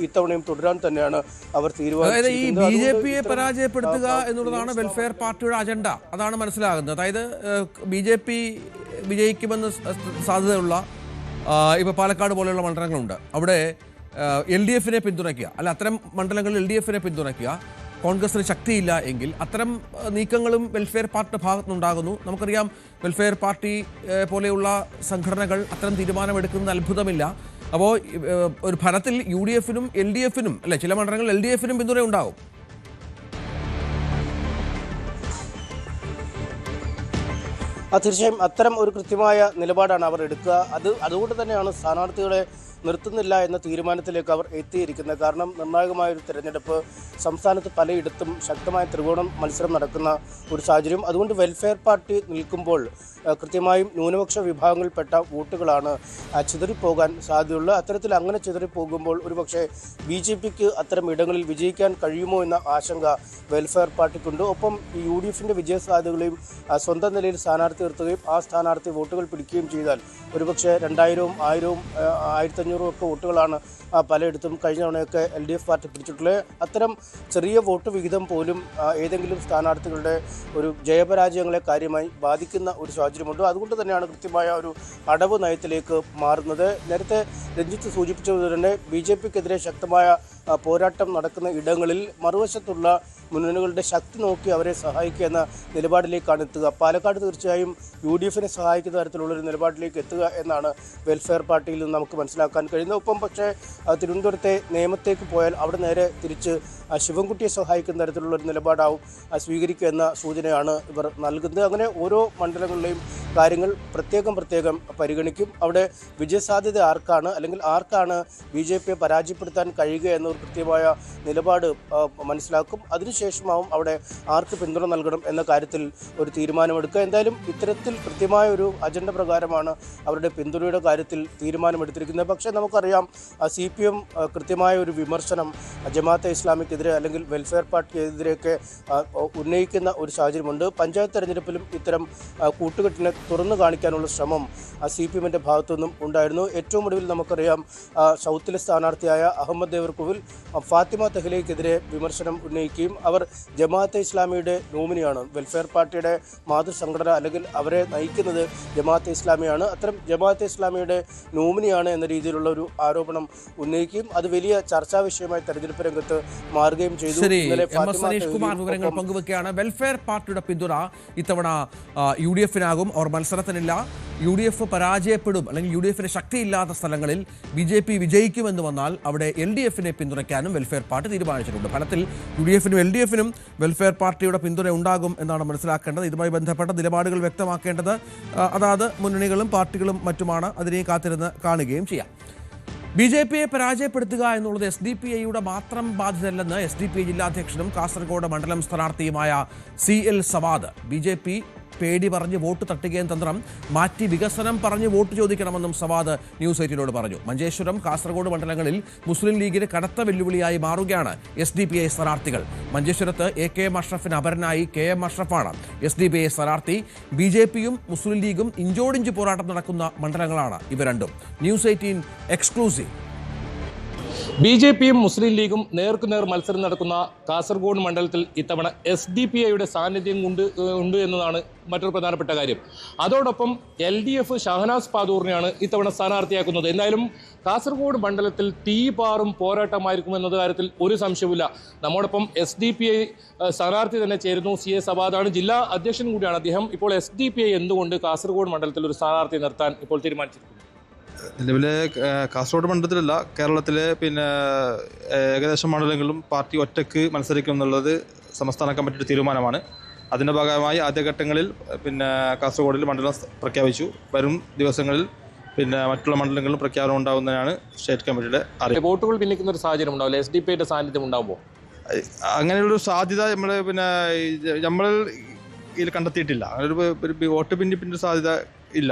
Speaker 6: ഇത്തവണയും തുടരാൻ തന്നെയാണ് അവർ തീരുമാനിച്ചത്.
Speaker 1: ഈ BJP-യെ പരാജയപ്പെടുത്തുക എന്നുള്ളതാണ് വെൽഫെയർ പാർട്ടിയുടെ അജണ്ട, അതാണ് മനസ്സിലാകുന്നത്. അതായത് BJP വിജയിക്കുമെന്ന് സാധ്യതയുള്ള ഇപ്പോൾ പാലക്കാട് പോലെയുള്ള മണ്ഡലങ്ങളുണ്ട്, അവിടെ LDF-നെ പിന്തുണയ്ക്കുക, അല്ല അത്തരം മണ്ഡലങ്ങളിൽ LDF-നെ പിന്തുണയ്ക്കുക. കോൺഗ്രസിന് ശക്തിയില്ല എങ്കിൽ അത്തരം നീക്കങ്ങളും വെൽഫെയർ പാർട്ടിയുടെ ഭാഗത്തുനിന്നുണ്ടാകുന്നു. നമുക്കറിയാം വെൽഫെയർ പാർട്ടി പോലെയുള്ള സംഘടനകൾ അത്തരം തീരുമാനമെടുക്കുന്നത് അത്ഭുതമില്ല. അപ്പോൾ ഒരു ഫലത്തിൽ UDF-നും LDF-നും അല്ലെ, ചില മണ്ഡലങ്ങളിൽ LDF-നും പിന്തുണ ഉണ്ടാകും.
Speaker 6: തീർച്ചയായും അത്തരം ഒരു കൃത്യമായ നിലപാടാണ് അവർ എടുക്കുക. അതുകൊണ്ട് തന്നെയാണ് സ്ഥാനാർത്ഥികളെ നിർത്തുന്നില്ല എന്ന തീരുമാനത്തിലേക്ക് അവർ എത്തിയിരിക്കുന്നത്. കാരണം നിർണായകമായൊരു തെരഞ്ഞെടുപ്പ്, സംസ്ഥാനത്ത് പലയിടത്തും ശക്തമായ ത്രികോണം മത്സരം നടക്കുന്ന ഒരു സാഹചര്യം. അതുകൊണ്ട് വെൽഫെയർ പാർട്ടി നിൽക്കുമ്പോൾ കൃത്യമായും ന്യൂനപക്ഷ വിഭാഗങ്ങളിൽപ്പെട്ട വോട്ടുകളാണ് ചിതറിപ്പോകാൻ സാധ്യതയുള്ളത്. അത്തരത്തിൽ അങ്ങനെ ചിതറിപ്പോകുമ്പോൾ ഒരുപക്ഷെ BJP-ക്ക് അത്തരം ഇടങ്ങളിൽ വിജയിക്കാൻ കഴിയുമോ എന്ന ആശങ്ക വെൽഫെയർ പാർട്ടിക്കുണ്ട്. ഒപ്പം ഈ UDF-ന്റെ വിജയസാധ്യതകളെയും സ്വന്തം നിലയിൽ സ്ഥാനാർത്ഥി നിർത്തുകയും ആ സ്ഥാനാർത്ഥി വോട്ടുകൾ പിടിക്കുകയും ചെയ്താൽ ഒരുപക്ഷെ 2000-ഉം 1000-ഉം 1500-ഉം ഒക്കെ വോട്ടുകളാണ് പലയിടത്തും കഴിഞ്ഞ തവണയൊക്കെ LDF പാർട്ടി പിടിച്ചിട്ടുള്ളത്. അത്തരം ചെറിയ വോട്ട് വിഹിതം പോലും ഏതെങ്കിലും സ്ഥാനാർത്ഥികളുടെ ഒരു ജയപരാജയങ്ങളെ കാര്യമായി ബാധിക്കുന്ന ഒരു സാഹചര്യമുണ്ട്. അതുകൊണ്ട് തന്നെയാണ് കൃത്യമായ ഒരു അടവ് നയത്തിലേക്ക് മാറുന്നത്. നേരത്തെ രഞ്ജിത്ത് സൂചിപ്പിച്ചതുപോലെ തന്നെ BJP-ക്കെതിരെ ശക്തമായ പോരാട്ടം നടക്കുന്ന ഇടങ്ങളിൽ മറുവശത്തുള്ള മുന്നണികളുടെ ശക്തി നോക്കി അവരെ സഹായിക്കുക എന്ന നിലപാടിലേക്കാണ് എത്തുക. പാലക്കാട് തീർച്ചയായും UDF-നെ സഹായിക്കുന്ന തരത്തിലുള്ളൊരു നിലപാടിലേക്ക് എത്തുക എന്നാണ് വെൽഫെയർ പാർട്ടിയിൽ നിന്ന് നമുക്ക് മനസ്സിലാക്കാൻ കഴിയുന്നത്. ഒപ്പം പക്ഷേ തിരുവനന്തപുരത്തെ നേമത്തേക്ക് പോയാൽ അവിടെ നേരെ തിരിച്ച് ശിവൻകുട്ടിയെ സഹായിക്കുന്ന തരത്തിലുള്ളൊരു നിലപാടാവും സ്വീകരിക്കുക എന്ന സൂചനയാണ് ഇവർ നൽകുന്നത്. അങ്ങനെ ഓരോ മണ്ഡലങ്ങളിലെയും കാര്യങ്ങൾ പ്രത്യേകം പരിഗണിക്കും. അവിടെ വിജയസാധ്യത ആർക്കാണ്, അല്ലെങ്കിൽ ആർക്കാണ് BJP-യെ പരാജയപ്പെടുത്താൻ കഴിയുക എന്നൊരു കൃത്യമായ നിലപാട് മനസ്സിലാക്കും. അതിനുശേഷമാവും അവിടെ ആർക്ക് പിന്തുണ നൽകണം എന്ന കാര്യത്തിൽ ഒരു തീരുമാനമെടുക്കുക. എന്തായാലും ഇത്തരത്തിൽ കൃത്യമായ ഒരു അജണ്ട പ്രകാരമാണ് അവരുടെ പിന്തുണയുടെ കാര്യത്തിൽ തീരുമാനമെടുത്തിരിക്കുന്നത്. പക്ഷേ നമുക്കറിയാം CPM കൃത്യമായ ഒരു വിമർശനം ജമാഅത്തെ ഇസ്ലാമിക്കെതിരെ അല്ലെങ്കിൽ വെൽഫെയർ പാർട്ടിക്കെതിരെയൊക്കെ ഉന്നയിക്കുന്ന ഒരു സാഹചര്യമുണ്ട്. പഞ്ചായത്ത് തെരഞ്ഞെടുപ്പിലും ഇത്തരം കൂട്ടുകെട്ടിനെ തുറന്നു കാണിക്കാനുള്ള ശ്രമം CPM-ന്റെ ഭാഗത്തുനിന്നും ഉണ്ടായിരുന്നു. ഏറ്റവും ഒടുവിൽ നമുക്കറിയാം സൗത്തിലെ സ്ഥാനാർത്ഥിയായ അഹമ്മദ് ദേവർകോവിൽ ഫാത്തിമ തെഹ്ലിക്കെതിരെ വിമർശനം ഉന്നയിക്കുകയും അവർ ജമാഅത്തെ ഇസ്ലാമിയുടെ നോമിനിയാണ്, വെൽഫെയർ പാർട്ടിയുടെ മാതൃസംഘടന അല്ലെങ്കിൽ അവരെ നയിക്കുന്നത് ജമാഅത്തെ ഇസ്ലാമിയാണ്, അത്തരം ജമാഅത്തെ ഇസ്ലാമിയുടെ നോമിനിയാണ് എന്ന രീതിയിലുള്ള ഒരു ആരോപണം ഉന്നയിക്കുകയും അത് വലിയ ചർച്ചാ വിഷയമായി തെരഞ്ഞെടുപ്പ് രംഗത്ത് മാറുകയും ചെയ്തു.
Speaker 1: സനീഷ് കുമാർ വിവരങ്ങൾ പങ്കുവെക്കുകയാണ്. വെൽഫെയർ പാർട്ടിയുടെ പിന്തുണ ഇത്തവണ UDF-നാകും. അവർ മത്സരത്തിനില്ല. UDF പരാജയപ്പെടും, അല്ലെങ്കിൽ UDF-ന് ശക്തിയില്ലാത്ത സ്ഥലങ്ങളിൽ BJP വിജയിക്കുമെന്ന് വന്നാൽ അവിടെ LDF-നെ പിന്തുണയ്ക്കാനും വെൽഫെയർ പാർട്ടി തീരുമാനിച്ചിട്ടുണ്ട്. ഫലത്തിൽ UDF-നും LDF-നും വെൽഫെയർ പാർട്ടിയുടെ പിന്തുണ ഉണ്ടാകും എന്നാണ് മനസ്സിലാക്കേണ്ടത്. ഇതുമായി ബന്ധപ്പെട്ട നിലപാടുകൾ വ്യക്തമാക്കേണ്ടത് അതാത് മുന്നണികളും പാർട്ടികളും മറ്റുമാണ്. അതിനെ കാത്തിരുന്ന് കാണുകയും ചെയ്യാം. BJP-യെ പരാജയപ്പെടുത്തുക എന്നുള്ളത് SDPI-യുടെ മാത്രം ബാധ്യതയല്ലെന്ന് SDPI ജില്ലാധ്യക്ഷനും കാസർഗോഡ് മണ്ഡലം സ്ഥാനാർത്ഥിയുമായ CL സവാദ്. BJP പേടി പറഞ്ഞ് വോട്ട് തട്ടുകയും തന്ത്രം മാറ്റി വികസനം പറഞ്ഞ് വോട്ട് ചോദിക്കണമെന്നും സവാദ് ന്യൂസ് 18-നോട് പറഞ്ഞു. മഞ്ചേശ്വരം, കാസർഗോഡ് മണ്ഡലങ്ങളിൽ മുസ്ലിം ലീഗിന് കനത്ത വെല്ലുവിളിയായി മാറുകയാണ് SDPI സ്ഥാനാർത്ഥികൾ. മഞ്ചേശ്വരത്ത് AKM അഷ്റഫിന് അപരനായി KM അഷ്റഫാണ് SDPI സ്ഥാനാർത്ഥി. BJP-യും മുസ്ലിം ലീഗും ഇഞ്ചോടിഞ്ച് പോരാട്ടം നടക്കുന്ന മണ്ഡലങ്ങളാണ് ഇവ രണ്ടും. News 18 exclusive.
Speaker 7: BJP-യും മുസ്ലിം ലീഗും നേർക്കുനേർ മത്സരം നടക്കുന്ന കാസർഗോഡ് മണ്ഡലത്തിൽ ഇത്തവണ SDPI-യുടെ സാന്നിധ്യം ഉണ്ട് എന്നതാണ് മറ്റൊരു പ്രധാനപ്പെട്ട കാര്യം. അതോടൊപ്പം LDF ഷഹനാസ് പാദൂറിനെയാണ് ഇത്തവണ സ്ഥാനാർത്ഥിയാക്കുന്നത്. എന്തായാലും കാസർഗോഡ് മണ്ഡലത്തിൽ തീപാറും പോരാട്ടമായിരിക്കും എന്ന കാര്യത്തിൽ ഒരു സംശയവുമില്ല. നമ്മോടൊപ്പം SDPI സ്ഥാനാർത്ഥി തന്നെ ചേരുന്നു. CA സവാദാണ്, ജില്ലാ അധ്യക്ഷൻ കൂടിയാണ് അദ്ദേഹം. ഇപ്പോൾ SDPI എന്തുകൊണ്ട് കാസർഗോഡ് മണ്ഡലത്തിൽ ഒരു സ്ഥാനാർത്ഥി നിർത്താൻ ഇപ്പോൾ തീരുമാനിച്ചിരിക്കുന്നു?
Speaker 8: നിലവിലെ കാസർഗോഡ് മണ്ഡലത്തിലല്ല, കേരളത്തിലെ ഏകദേശം മണ്ഡലങ്ങളിലും പാർട്ടി ഒറ്റയ്ക്ക് മത്സരിക്കും എന്നുള്ളത് സംസ്ഥാന കമ്മിറ്റിയുടെ തീരുമാനമാണ്. അതിൻ്റെ ഭാഗമായി ആദ്യഘട്ടങ്ങളിൽ കാസർഗോഡിൽ മണ്ഡലം പ്രഖ്യാപിച്ചു. വരും ദിവസങ്ങളിൽ മറ്റുള്ള മണ്ഡലങ്ങളിലും പ്രഖ്യാപനം ഉണ്ടാകുന്നതാണ് സ്റ്റേറ്റ് കമ്മിറ്റിയുടെ അറിയിപ്പ്.
Speaker 7: വോട്ടുകൾ ഭിന്നിക്കുന്ന ഒരു സാഹചര്യം ഉണ്ടാവില്ല SDPIയുടെ സാന്നിധ്യം ഉണ്ടാകുമ്പോൾ?
Speaker 8: അങ്ങനെയുള്ളൊരു സാധ്യത നമ്മൾ ഇതിൽ കണ്ടെത്തിയിട്ടില്ല. അങ്ങനൊരു വോട്ട് ഭിന്നിപ്പിൻ്റെ സാധ്യത ഇല്ല.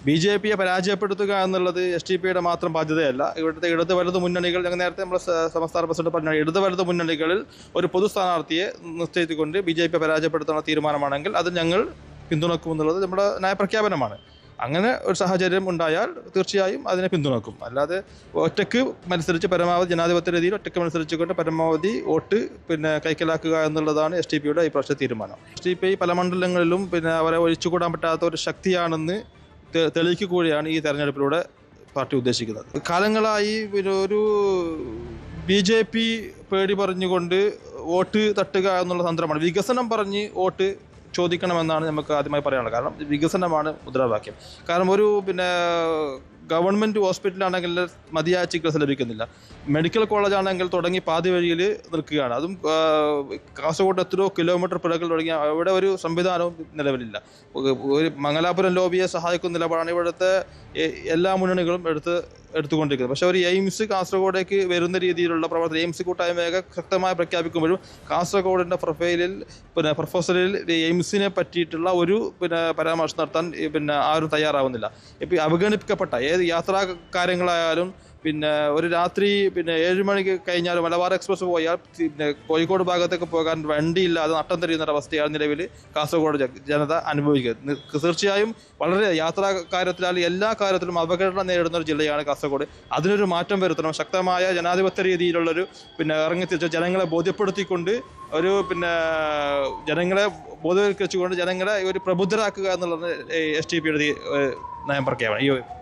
Speaker 8: BJPയെ പരാജയപ്പെടുത്തുക എന്നുള്ളത് SDPIയുടെ മാത്രം ബാധ്യതയല്ല. ഇവിടുത്തെ ഇടത് വലത് മുന്നണികൾ, ഞങ്ങൾ നേരത്തെ നമ്മുടെ സംസ്ഥാന പ്രസിഡന്റ് പറഞ്ഞ ഇടത് വലത് മുന്നണികളിൽ ഒരു പൊതു സ്ഥാനാർത്ഥിയെ നിശ്ചയിച്ചുകൊണ്ട് BJPയെ പരാജയപ്പെടുത്തുന്ന തീരുമാനമാണെങ്കിൽ അത് ഞങ്ങൾ പിന്തുണക്കുമെന്നുള്ളത് നമ്മുടെ നയപ്രഖ്യാപനമാണ്. അങ്ങനെ ഒരു സാഹചര്യം ഉണ്ടായാൽ തീർച്ചയായും അതിനെ പിന്തുണക്കും. അല്ലാതെ ഒറ്റയ്ക്ക് മത്സരിച്ച് പരമാവധി ജനാധിപത്യ രീതിയിൽ ഒറ്റയ്ക്ക് മത്സരിച്ചുകൊണ്ട് പരമാവധി വോട്ട് കൈക്കലാക്കുക എന്നുള്ളതാണ് SDPIയുടെ ഈ പ്രാവശ്യത്തെ തീരുമാനം. SDPI പല മണ്ഡലങ്ങളിലും അവരെ ഒഴിച്ചുകൂടാൻ പറ്റാത്ത ഒരു ശക്തിയാണെന്ന് തെളിയിക്കുകയാണ് ഈ തെരഞ്ഞെടുപ്പിലൂടെ പാർട്ടി ഉദ്ദേശിക്കുന്നത്. കാലങ്ങളായി ഒരു BJP പേടി പറഞ്ഞുകൊണ്ട് വോട്ട് തട്ടുക എന്നുള്ള തന്ത്രമാണ്. വികസനം പറഞ്ഞ് വോട്ട് ചോദിക്കണമെന്നാണ് നമുക്ക് ആദ്യമായി പറയാനുള്ളത്. കാരണം വികസനമാണ് മുദ്രാവാക്യം. കാരണം ഒരു ഗവൺമെൻറ് ഹോസ്പിറ്റലാണെങ്കിൽ മതിയായ ചികിത്സ ലഭിക്കുന്നില്ല. മെഡിക്കൽ കോളേജാണെങ്കിൽ തുടങ്ങി പാതി വഴിയിൽ നിൽക്കുകയാണ്. അതും കാസർഗോഡ് എത്രയോ കിലോമീറ്റർ പിറകിൽ തുടങ്ങിയ അവിടെ ഒരു സംവിധാനവും നിലവിലില്ല. ഒരു മംഗലാപുരം ലോബിയെ സഹായിക്കുന്ന നിലപാടാണ് ഇവിടുത്തെ എല്ലാ മുന്നണികളും എടുത്തുകൊണ്ടിരിക്കുന്നത്. പക്ഷേ ഒരു എയിംസ് കാസർഗോഡേക്ക് വരുന്ന രീതിയിലുള്ള പ്രവർത്തനം എയിംസ് കൂട്ടായ്മയൊക്കെ ശക്തമായി പ്രഖ്യാപിക്കുമ്പോഴും കാസർഗോഡിൻ്റെ പ്രൊഫൈലിൽ പ്രൊഫസറിൽ എയിംസിനെ പറ്റിയിട്ടുള്ള ഒരു പരാമർശം നടത്താൻ ആരും തയ്യാറാവുന്നില്ല. ഇപ്പം അവഗണിക്കപ്പെട്ട ഏത് യാത്രാ കാര്യങ്ങളായാലും ഒരു രാത്രി 7 മണിക്ക് കഴിഞ്ഞാൽ മലബാർ എക്സ്പ്രസ് പോയാൽ കോഴിക്കോട് ഭാഗത്തേക്ക് പോകാൻ വണ്ടിയില്ലാതെ നട്ടം തിരിയുന്നൊരവസ്ഥയാണ് നിലവിൽ കാസർഗോഡ് ജനത അനുഭവിക്കുന്നത്. തീർച്ചയായും വളരെ യാത്രാ കാര്യത്തിലായാലും എല്ലാ കാര്യത്തിലും അവഗണന നേരിടുന്ന ഒരു ജില്ലയാണ് കാസർഗോഡ്. അതിനൊരു മാറ്റം വരുത്തണം. ശക്തമായ ജനാധിപത്യ രീതിയിലുള്ളൊരു ഇറങ്ങിത്തിരിച്ച് ജനങ്ങളെ ബോധ്യപ്പെടുത്തിക്കൊണ്ട് ഒരു ജനങ്ങളെ ബോധവൽക്കരിച്ചുകൊണ്ട് ജനങ്ങളെ ഒരു പ്രബുദ്ധരാക്കുക എന്നുള്ളത് SDPIയുടെ നയം പ്രഖ്യാപനം.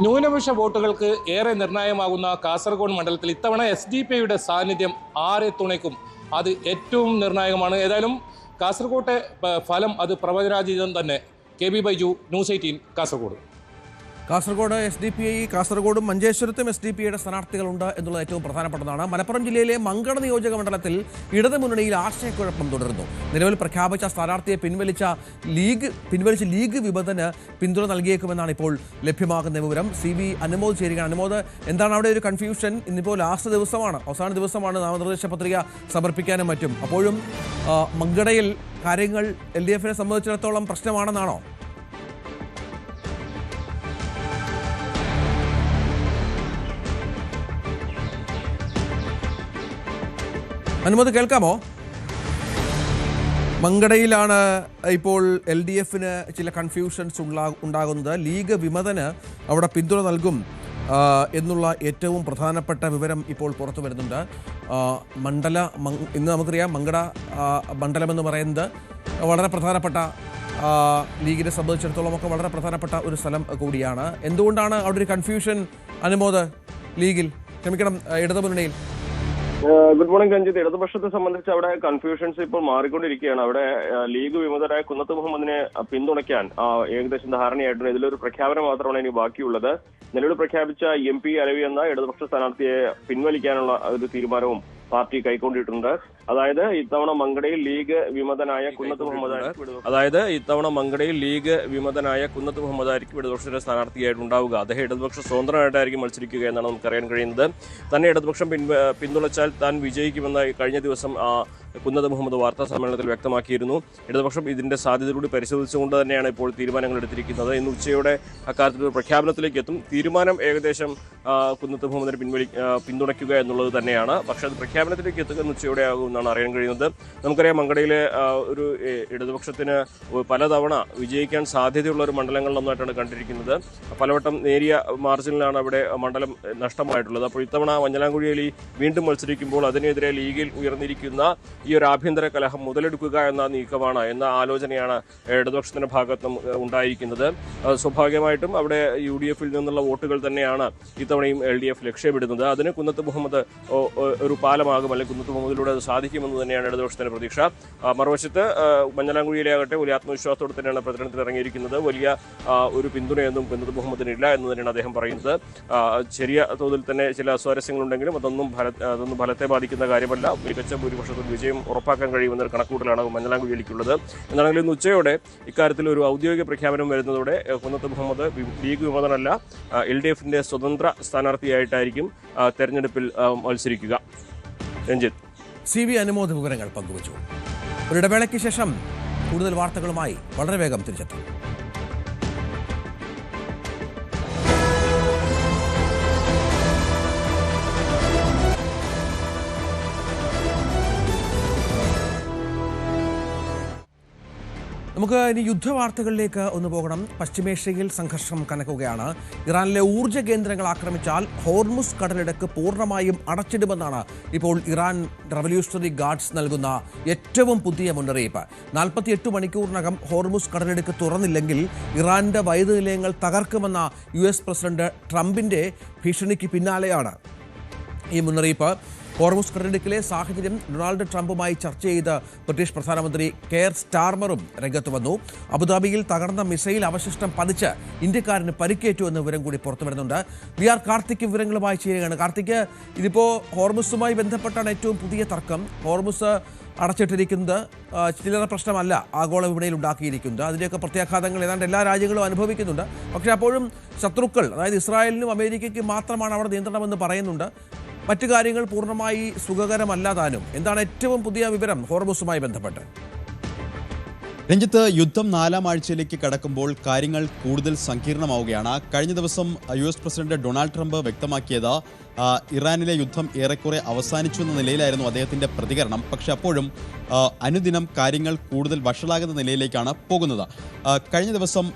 Speaker 7: ന്യൂനപക്ഷ വോട്ടുകൾക്ക് ഏറെ നിർണായകമാകുന്ന കാസർഗോഡ് മണ്ഡലത്തിൽ ഇത്തവണ SDPIയുടെ സാന്നിധ്യം ആരെ തുണയ്ക്കും? അത് ഏറ്റവും നിർണായകമാണ്. ഏതായാലും കാസർഗോട്ടെ ഫലം അത് പ്രവചനാതീതം തന്നെ. KB Baiju, News 18 Kasaragod.
Speaker 1: Kasaragod SDPI, കാസർഗോഡും മഞ്ചേശ്വരത്തും SDPIയുടെ സ്ഥാനാർത്ഥികളുണ്ട് എന്നുള്ളത് ഏറ്റവും പ്രധാനപ്പെട്ടതാണ്. മലപ്പുറം ജില്ലയിലെ മങ്കട നിയോജക മണ്ഡലത്തിൽ ഇടത് മുന്നണിയിൽ ആശയക്കുഴപ്പം തുടരുന്നു. നിലവിൽ പ്രഖ്യാപിച്ച സ്ഥാനാർത്ഥിയെ പിൻവലിച്ച് ലീഗ് വിമതന് പിന്തുണ നൽകിയേക്കുമെന്നാണ് ഇപ്പോൾ ലഭ്യമാകുന്ന വിവരം. CV അനുമോദ് ചേരുകയാണ്. അനുമോദ്, എന്താണ് അവിടെ ഒരു കൺഫ്യൂഷൻ? ഇന്നിപ്പോൾ അവസാന ദിവസമാണ് നാമനിർദ്ദേശ പത്രിക സമർപ്പിക്കാനും മറ്റും. അപ്പോഴും മങ്കടയിൽ കാര്യങ്ങൾ LDFനെ സംബന്ധിച്ചിടത്തോളം പ്രശ്നമാണെന്നാണോ? അനുമതി കേൾക്കാമോ? മങ്കടയിലാണ് ഇപ്പോൾ LDFന് ചില കൺഫ്യൂഷൻസ് ഉണ്ടാകുന്നത്. ലീഗ് വിമതന് അവിടെ പിന്തുണ നൽകും എന്നുള്ള ഏറ്റവും പ്രധാനപ്പെട്ട വിവരം ഇപ്പോൾ പുറത്തു വരുന്നുണ്ട്. ഇന്ന് നമുക്കറിയാം മങ്കട മണ്ഡലമെന്ന് പറയുന്നത് വളരെ പ്രധാനപ്പെട്ട ലീഗിനെ സംബന്ധിച്ചിടത്തോളം ഒക്കെ വളരെ പ്രധാനപ്പെട്ട ഒരു സ്ഥലം കൂടിയാണ്. എന്തുകൊണ്ടാണ് അവിടെ ഒരു കൺഫ്യൂഷൻ അനുമോദ് ഇടതുമുന്നണിയിൽ?
Speaker 9: Good morning Ranjith. ഇടതുപക്ഷത്തെ സംബന്ധിച്ച് അവിടെ കൺഫ്യൂഷൻസ് ഇപ്പോൾ മാറിക്കൊണ്ടിരിക്കുകയാണ്. അവിടെ ലീഗ് വിമതരായ കുന്നത്ത് മുഹമ്മദിനെ പിന്തുണയ്ക്കാൻ ഏകദേശം ധാരണയായിട്ടുണ്ട്. ഇതിലൊരു പ്രഖ്യാപനം മാത്രമാണ് ഇനി ബാക്കിയുള്ളത്. നിലവിൽ പ്രഖ്യാപിച്ച MP അലവി എന്ന ഇടതുപക്ഷ സ്ഥാനാർത്ഥിയെ പിൻവലിക്കാനുള്ള ഒരു തീരുമാനവും പാർട്ടി കൈക്കൊണ്ടിട്ടുണ്ട്. അതായത് ഇത്തവണ മങ്കടയിൽ ലീഗ് വിമതനായ കുന്നത്ത് മുഹമ്മദായിരിക്കും ഇടതുപക്ഷത്തിന്റെ സ്ഥാനാർത്ഥിയായിട്ട് ഉണ്ടാവുക. അദ്ദേഹം ഇടതുപക്ഷ സ്വതന്ത്രമായിട്ടായിരിക്കും മത്സരിക്കുക എന്നാണ് നമുക്കറിയാൻ കഴിയുന്നത്. തന്നെ ഇടതുപക്ഷം പിന്തുണച്ചാൽ താൻ വിജയിക്കുമെന്ന് കഴിഞ്ഞ ദിവസം കുന്നത്ത് മുഹമ്മദ് വാർത്താ സമ്മേളനത്തിൽ വ്യക്തമാക്കിയിരുന്നു. ഇടതുപക്ഷം ഇതിന്റെ സാധ്യതയിലൂടെ പരിശോധിച്ചുകൊണ്ട് തന്നെയാണ് ഇപ്പോൾ തീരുമാനങ്ങൾ എടുത്തിരിക്കുന്നത്. ഇന്ന് ഉച്ചയോടെ അക്കാര്യത്തിൽ പ്രഖ്യാപനത്തിലേക്ക് എത്തും. തീരുമാനം ഏകദേശം കുന്നത്ത് മുഹമ്മദിനെ പിന്തുണയ്ക്കുക എന്നുള്ളത് തന്നെയാണ്. പക്ഷേ അത് പ്രഖ്യാപനത്തിലേക്ക് എത്തുന്ന ഉച്ചയോടെ ആകുമെന്നാണ്
Speaker 10: എന്നാണ് അറിയാൻ കഴിയുന്നത്. നമുക്കറിയാം മങ്കടയിലെ ഒരു ഇടതുപക്ഷത്തിന് പലതവണ വിജയിക്കാൻ സാധ്യതയുള്ള ഒരു മണ്ഡലങ്ങളിലൊന്നായിട്ടാണ് കണ്ടിരിക്കുന്നത്. പലവട്ടം നേരിയ മാർജിനിലാണ് അവിടെ മണ്ഡലം നഷ്ടമായിട്ടുള്ളത്. അപ്പോൾ ഇത്തവണ മഞ്ഞളാംകുഴിയിൽ വീണ്ടും മത്സരിക്കുമ്പോൾ അതിനെതിരെ ലീഗിൽ ഉയർന്നിരിക്കുന്ന ഈ ഒരു ആഭ്യന്തര കലഹം മുതലെടുക്കുക എന്ന നീക്കമാണ് എന്ന ആലോചനയാണ് ഇടതുപക്ഷത്തിന്റെ ഭാഗത്തും ഉണ്ടായിരിക്കുന്നത്. സ്വാഭാവികമായിട്ടും അവിടെ UDF നിന്നുള്ള വോട്ടുകൾ തന്നെയാണ് ഇത്തവണയും LDF ലക്ഷ്യമിടുന്നത്. അതിന് കുന്നത്ത് മുഹമ്മദ് ഒരു പാലമാകും, അല്ലെങ്കിൽ കുന്നത്ത് മുഹമ്മദിലൂടെ അത് സാധിക്കുമെന്ന് തന്നെയാണ് ഇടതുപക്ഷത്തിന്റെ പ്രതീക്ഷ. മറുവശത്ത് മഞ്ഞളാംകുഴിയിലെ ആകട്ടെ വലിയ ആത്മവിശ്വാസത്തോടെ തന്നെയാണ് പ്രചരണത്തിൽ ഇറങ്ങിയിരിക്കുന്നത്. വലിയ ഒരു പിന്തുണയൊന്നും കുന്നത്ത് മുഹമ്മദിനില്ല എന്ന് തന്നെയാണ് അദ്ദേഹം പറയുന്നത്. ചെറിയ തോതിൽ തന്നെ ചില അസ്വാരസ്യങ്ങളുണ്ടെങ്കിലും അതൊന്നും ഫലത്തെ ബാധിക്കുന്ന കാര്യമല്ല. മികച്ച ഭൂരിപക്ഷത്തിൽ വിജയം ഉറപ്പാക്കാൻ കഴിയുമെന്നൊരു കണക്കൂട്ടലാണ് മഞ്ഞളാംകുഴിയിലേക്കുള്ളത്. എന്നാണെങ്കിൽ ഇന്ന് ഉച്ചയോടെ ഇക്കാര്യത്തിൽ ഒരു ഔദ്യോഗിക പ്രഖ്യാപനം വരുന്നതോടെ കുന്നത്ത് മുഹമ്മദ് ലീഗ് വിമതനല്ല, LDFന്റെ സ്വതന്ത്ര സ്ഥാനാർത്ഥിയായിട്ടായിരിക്കും തെരഞ്ഞെടുപ്പിൽ മത്സരിക്കുക. രഞ്ജിത്ത്,
Speaker 1: CV അനുമോദ് വിവരങ്ങൾ പങ്കുവച്ചു. ഒരു ഇടവേളയ്ക്ക് ശേഷം കൂടുതൽ വാർത്തകളുമായി വളരെ വേഗം തിരിച്ചെത്തും. നമുക്ക് ഇനി യുദ്ധവാർത്തകളിലേക്ക് ഒന്ന് പോകണം. പശ്ചിമേഷ്യയിൽ സംഘർഷം കനക്കുകയാണ്. ഇറാനിലെ ഊർജ്ജ കേന്ദ്രങ്ങൾ ആക്രമിച്ചാൽ ഹോർമുസ് കടലിടുക്ക് പൂർണ്ണമായും അടച്ചിടുമെന്നാണ് ഇപ്പോൾ ഇറാൻ റവല്യൂഷണറി ഗാർഡ്സ് നൽകുന്ന ഏറ്റവും പുതിയ മുന്നറിയിപ്പ്. 48 മണിക്കൂറിനകം ഹോർമുസ് കടലിടുക്ക് തുറന്നില്ലെങ്കിൽ ഇറാന്റെ വൈദ്യുത നിലയങ്ങൾ തകർക്കുമെന്ന US പ്രസിഡന്റ് ട്രംപിന്റെ ഭീഷണിക്ക് പിന്നാലെയാണ് ഈ മുന്നറിയിപ്പ്. ഹോർമുസ് കടലിടുക്കിലെ സാഹചര്യം ഡൊണാൾഡ് ട്രംപുമായി ചർച്ച ചെയ്ത് ബ്രിട്ടീഷ് പ്രധാനമന്ത്രി കെയർ സ്റ്റാർമറും രംഗത്ത് വന്നു. അബുദാബിയിൽ തകർന്ന മിസൈൽ അവശിഷ്ടം പതിച്ച് ഇന്ത്യക്കാരന് പരിക്കേറ്റു എന്ന വിവരം കൂടി പുറത്തു വരുന്നുണ്ട്. VR കാർത്തിക് വിവരങ്ങളുമായി ചേരുകയാണ്. കാർത്തിക്, ഇതിപ്പോൾ ഹോർമുസുമായി ബന്ധപ്പെട്ടാണ് ഏറ്റവും പുതിയ തർക്കം. ഹോർമുസ് അടച്ചിട്ടിരിക്കുന്നത് ചില്ലറ പ്രശ്നമല്ല ആഗോള വിപണിയിൽ ഉണ്ടാക്കിയിരിക്കുന്നത്. അതിൻ്റെയൊക്കെ പ്രത്യാഘാതങ്ങൾ ഏതാണ്ട് എല്ലാ രാജ്യങ്ങളും അനുഭവിക്കുന്നുണ്ട്. പക്ഷേ അപ്പോഴും ശത്രുക്കൾ, അതായത് ഇസ്രായേലിനും അമേരിക്കയ്ക്കും മാത്രമാണ് അവിടെ നിയന്ത്രണമെന്ന് പറയുന്നുണ്ട്. മറ്റു കാര്യങ്ങൾ പൂർണ്ണമായി സുഖകരമല്ല താനും. എന്താണ് ഏറ്റവും പുതിയ വിവരം ഹോർമുസുമായി ബന്ധപ്പെട്ട്?
Speaker 11: രഞ്ജിത്ത്, യുദ്ധം 4ാം ആഴ്ചയിലേക്ക് കടക്കുമ്പോൾ കാര്യങ്ങൾ കൂടുതൽ സങ്കീർണമാവുകയാണ്. കഴിഞ്ഞ ദിവസം US പ്രസിഡന്റ് ഡൊണാൾഡ് ട്രംപ് വ്യക്തമാക്കിയത് ഇറാനിലെ യുദ്ധം ഏറെക്കുറെ അവസാനിച്ചു എന്ന നിലയിലായിരുന്നു അദ്ദേഹത്തിൻ്റെ പ്രതികരണം. പക്ഷെ അപ്പോഴും അനുദിനം കാര്യങ്ങൾ കൂടുതൽ വഷളാകുന്ന നിലയിലേക്കാണ് പോകുന്നത്. കഴിഞ്ഞ ദിവസം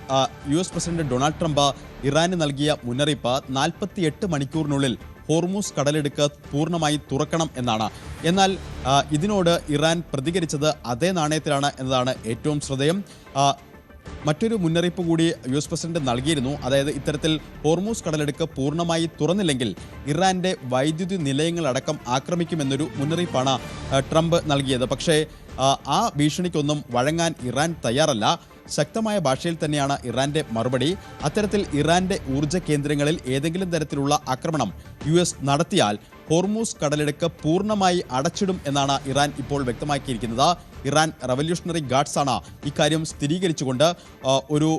Speaker 11: US പ്രസിഡന്റ് ഡൊണാൾഡ് ട്രംപ് ഇറാന് നൽകിയ മുന്നറിയിപ്പ് 48 മണിക്കൂറിനുള്ളിൽ ഹോർമുസ് കടലിടുക്ക് പൂർണ്ണമായി തുറക്കണം എന്നാണ്. എന്നാൽ ഇതിനോട് ഇറാൻ പ്രതികരിച്ചത് അതേ നാണയത്തിലാണ് എന്നതാണ് ഏറ്റവും ശ്രദ്ധേയം. മറ്റൊരു മുന്നറിയിപ്പ് കൂടി US പ്രസിഡന്റ് നൽകിയിരുന്നു. അതായത് ഇത്തരത്തിൽ ഹോർമുസ് കടലിടുക്ക് പൂർണ്ണമായി തുറന്നില്ലെങ്കിൽ ഇറാന്റെ വൈദ്യുതി നിലയങ്ങളടക്കം ആക്രമിക്കുമെന്നൊരു മുന്നറിയിപ്പാണ് ട്രംപ് നൽകിയത്. പക്ഷേ ആ ഭീഷണിക്കൊന്നും വഴങ്ങാൻ ഇറാൻ തയ്യാറല്ല. ശക്തമായ ഭാഷയിൽ തന്നെയാണ് ഇറാന്റെ മറുപടി. അത്തരത്തിൽ ഇറാന്റെ ഊർജ്ജ കേന്ദ്രങ്ങളിൽ ഏതെങ്കിലും തരത്തിലുള്ള ആക്രമണം US നടത്തിയാൽ ഹോർമുസ് കടലിടുക്ക് പൂർണ്ണമായി അടച്ചിടും എന്നാണ് ഇറാൻ ഇപ്പോൾ വ്യക്തമാക്കിയിരിക്കുന്നത്. ഇറാൻ റവല്യൂഷണറി ഗാർഡ്സാണ് ഇക്കാര്യം സ്ഥിരീകരിച്ചുകൊണ്ട് ഒരു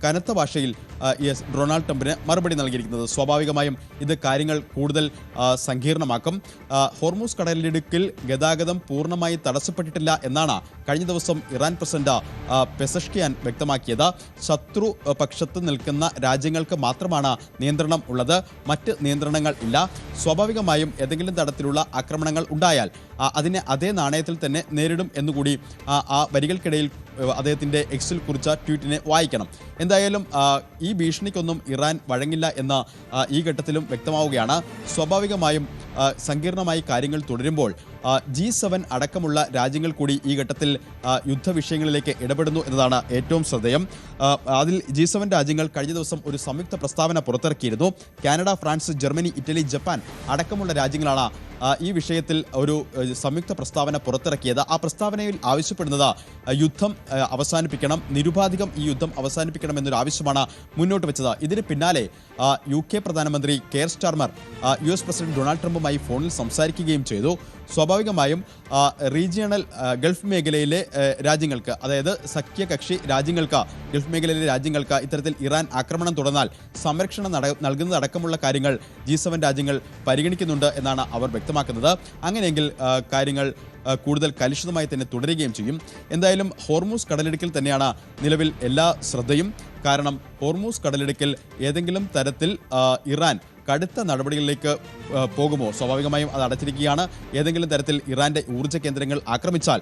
Speaker 11: കനത്ത ഭാഷയിൽ ഡൊണാൾഡ് ട്രംപിന് മറുപടി നൽകിയിരിക്കുന്നത്. സ്വാഭാവികമായും ഇത് കാര്യങ്ങൾ കൂടുതൽ സങ്കീർണമാക്കും. ഹോർമുസ് കടലിടുക്കിൽ ഗതാഗതം പൂർണ്ണമായി തടസ്സപ്പെട്ടിട്ടില്ല എന്നാണ് കഴിഞ്ഞ ദിവസം ഇറാൻ പ്രസിഡന്റ് പെസഷ്കിയാൻ വ്യക്തമാക്കിയത്. ശത്രു പക്ഷത്ത് നിൽക്കുന്ന രാജ്യങ്ങൾക്ക് മാത്രമാണ് നിയന്ത്രണം ഉള്ളത്, മറ്റ് നിയന്ത്രണങ്ങൾ ഇല്ല. സ്വാഭാവികമായും ഏതെങ്കിലും തരത്തിലുള്ള ആക്രമണങ്ങൾ ഉണ്ടായാൽ അതിനെ അതേ നാണയത്തിൽ തന്നെ നേരിടും എന്നുകൂടി ആ വരികൾക്കിടയിൽ അദ്ദേഹത്തിൻ്റെ എക്സിൽ കുറിച്ച ട്വീറ്റിനെ വായിക്കണം. എന്തായാലും ഈ ഭീഷണിക്കൊന്നും ഇറാൻ വഴങ്ങില്ല എന്ന് ഈ ഘട്ടത്തിലും വ്യക്തമാവുകയാണ്. സ്വാഭാവികമായും സങ്കീർണമായി കാര്യങ്ങൾ തുടരുമ്പോൾ G7 അടക്കമുള്ള രാജ്യങ്ങൾ കൂടി ഈ ഘട്ടത്തിൽ യുദ്ധവിഷയങ്ങളിലേക്ക് ഇടപെടുന്നു എന്നതാണ് ഏറ്റവും ശ്രദ്ധേയം. അതിൽ G7 രാജ്യങ്ങൾ കഴിഞ്ഞ ദിവസം ഒരു സംയുക്ത പ്രസ്താവന പുറത്തിറക്കിയിരുന്നു. Canada, France, Germany, Italy, Japan അടക്കമുള്ള രാജ്യങ്ങളാണ് ഈ വിഷയത്തിൽ ഒരു സംയുക്ത പ്രസ്താവന പുറത്തിറക്കിയത്. ആ പ്രസ്താവനയിൽ ആവശ്യപ്പെടുന്നത് യുദ്ധം അവസാനിപ്പിക്കണം, നിരുപാധികം ഈ യുദ്ധം അവസാനിപ്പിക്കണം എന്നൊരു ആവശ്യമാണ് മുന്നോട്ട് വെച്ചത്. ഇതിന് പിന്നാലെ UK പ്രധാനമന്ത്രി Keir Starmer US president Donald ട്രംപുമായി ഫോണിൽ സംസാരിക്കുകയും ചെയ്തു. സ്വാഭാവികമായും റീജിയണൽ ഗൾഫ് മേഖലയിലെ രാജ്യങ്ങൾക്ക്, അതായത് സഖ്യകക്ഷി രാജ്യങ്ങൾക്ക്, ഗൾഫ് മേഖലയിലെ രാജ്യങ്ങൾക്ക് ഇത്തരത്തിൽ ഇറാൻ ആക്രമണം തുടർന്നാൽ സംരക്ഷണം നൽകുന്നതടക്കമുള്ള കാര്യങ്ങൾ G7 രാജ്യങ്ങൾ പരിഗണിക്കുന്നുണ്ട് എന്നാണ് അവർ വ്യക്തമാക്കുന്നത്. അങ്ങനെയെങ്കിൽ കാര്യങ്ങൾ കൂടുതൽ കലുഷിതമായി തന്നെ തുടരുകയും ചെയ്യും. എന്തായാലും ഹോർമുസ് കടലിടുക്കിൽ തന്നെയാണ് നിലവിൽ എല്ലാ ശ്രദ്ധയും. കാരണം ഹോർമുസ് കടലിടുക്കിൽ ഏതെങ്കിലും തരത്തിൽ ഇറാൻ കടുത്ത നടപടികളിലേക്ക് പോകുമോ? സ്വാഭാവികമായും അത് അടച്ചിരിക്കുകയാണ്. ഏതെങ്കിലും തരത്തിൽ ഇറാന്റെ ഊർജ്ജ കേന്ദ്രങ്ങൾ ആക്രമിച്ചാൽ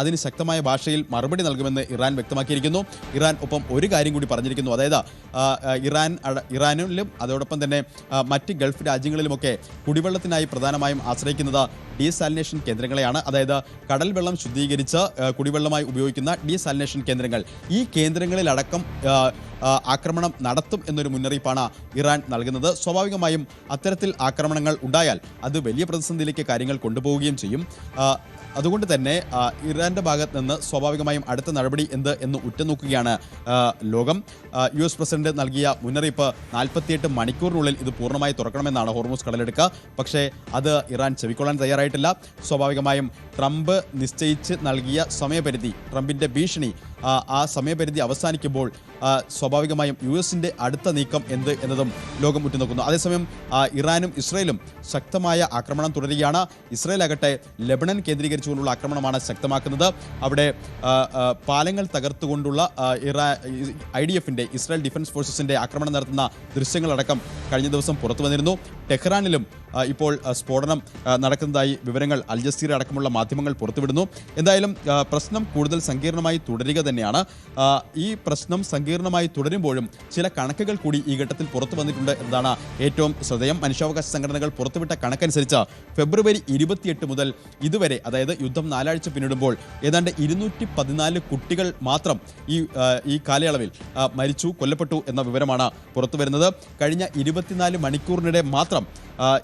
Speaker 11: അതിന് ശക്തമായ ഭാഷയിൽ മറുപടി നൽകുമെന്ന് ഇറാൻ വ്യക്തമാക്കിയിരിക്കുന്നു. ഇറാൻ ഒപ്പം ഒരു കാര്യം കൂടി പറഞ്ഞിരിക്കുന്നു, അതായത് ഇറാനിലും അതോടൊപ്പം തന്നെ മറ്റ് ഗൾഫ് രാജ്യങ്ങളിലുമൊക്കെ കുടിവെള്ളത്തിനായി പ്രധാനമായും ആശ്രയിക്കുന്നത് ഡീസാലിനേഷൻ കേന്ദ്രങ്ങളെയാണ്. അതായത് കടൽ വെള്ളം ശുദ്ധീകരിച്ച് കുടിവെള്ളമായി ഉപയോഗിക്കുന്ന ഡീസാലിനേഷൻ കേന്ദ്രങ്ങൾ. ഈ കേന്ദ്രങ്ങളിലടക്കം ആക്രമണം നടത്തും എന്നൊരു മുന്നറിയിപ്പാണ് ഇറാൻ നൽകുന്നത്. സ്വാഭാവികമായും അത്തരത്തിൽ ആക്രമണങ്ങൾ ഉണ്ടായാൽ അത് വലിയ പ്രതിസന്ധിയിലേക്ക് കാര്യങ്ങൾ കൊണ്ടുപോവുകയും ചെയ്യും. അതുകൊണ്ട് തന്നെ ഇറാന്റെ ഭാഗത്ത് നിന്ന് സ്വാഭാവികമായും അടുത്ത നടപടി എന്ത് എന്ന് ഉറ്റുനോക്കുകയാണ് ലോകം. US പ്രസിഡന്റ് നൽകിയ മുന്നറിയിപ്പ് 48 മണിക്കൂറിനുള്ളിൽ ഇത് പൂർണ്ണമായി തുറക്കണമെന്നാണ് ഹോർമൂസ് കടലെടുക്കുക. പക്ഷേ അത് ഇറാൻ ചെവിക്കൊള്ളാൻ തയ്യാറായിട്ടില്ല. സ്വാഭാവികമായും ട്രംപ് നിശ്ചയിച്ച് നൽകിയ സമയപരിധി, ട്രംപിന്റെ ഭീഷണി, ആ സമയപരിധി അവസാനിക്കുമ്പോൾ സ്വാഭാവികമായും US-ന്റെ അടുത്ത നീക്കം എന്ത് എന്നതും ലോകം ഉറ്റുനോക്കുന്നു. അതേസമയം ഇറാനും ഇസ്രയേലും ശക്തമായ ആക്രമണം തുടരുകയാണ്. ഇസ്രയേൽ ആകട്ടെ ലെബനൻ കേന്ദ്രീകരിച്ചുകൊണ്ടുള്ള ആക്രമണമാണ് ശക്തമാക്കുന്നത്. അവിടെ പാലങ്ങൾ തകർത്തുകൊണ്ടുള്ള IDF-ന്റെ ഇസ്രായേൽ ഡിഫൻസ് ഫോഴ്സസിന്റെ ആക്രമണം നടത്തുന്ന ദൃശ്യങ്ങളടക്കം കഴിഞ്ഞ ദിവസം പുറത്തു വന്നിരുന്നു. ടെഹ്റാനിലും ഇപ്പോൾ സ്ഫോടനം നടക്കുന്നതായി വിവരങ്ങൾ അൽ ജസീറ അടക്കമുള്ള മാധ്യമങ്ങൾ പുറത്തുവിടുന്നു. എന്തായാലും പ്രശ്നം കൂടുതൽ സങ്കീർണമായി തുടരുക തന്നെയാണ്. ഈ പ്രശ്നം സങ്കീർണമായി തുടരുമ്പോഴും ചില കണക്കുകൾ കൂടി ഈ ഘട്ടത്തിൽ പുറത്തു വന്നിട്ടുണ്ട് എന്നതാണ് ഏറ്റവും ശ്രദ്ധേയം. മനുഷ്യാവകാശ സംഘടനകൾ പുറത്തുവിട്ട കണക്കനുസരിച്ച് ഫെബ്രുവരി 28 മുതൽ ഇതുവരെ, അതായത് യുദ്ധം 4 ആഴ്ച പിന്നിടുമ്പോൾ ഏതാണ്ട് 214 കുട്ടികൾ മാത്രം ഈ കാലയളവിൽ കൊല്ലപ്പെട്ടു എന്ന വിവരമാണ് പുറത്തു വരുന്നത്. കഴിഞ്ഞ 24 മണിക്കൂറിനിടെ മാത്രം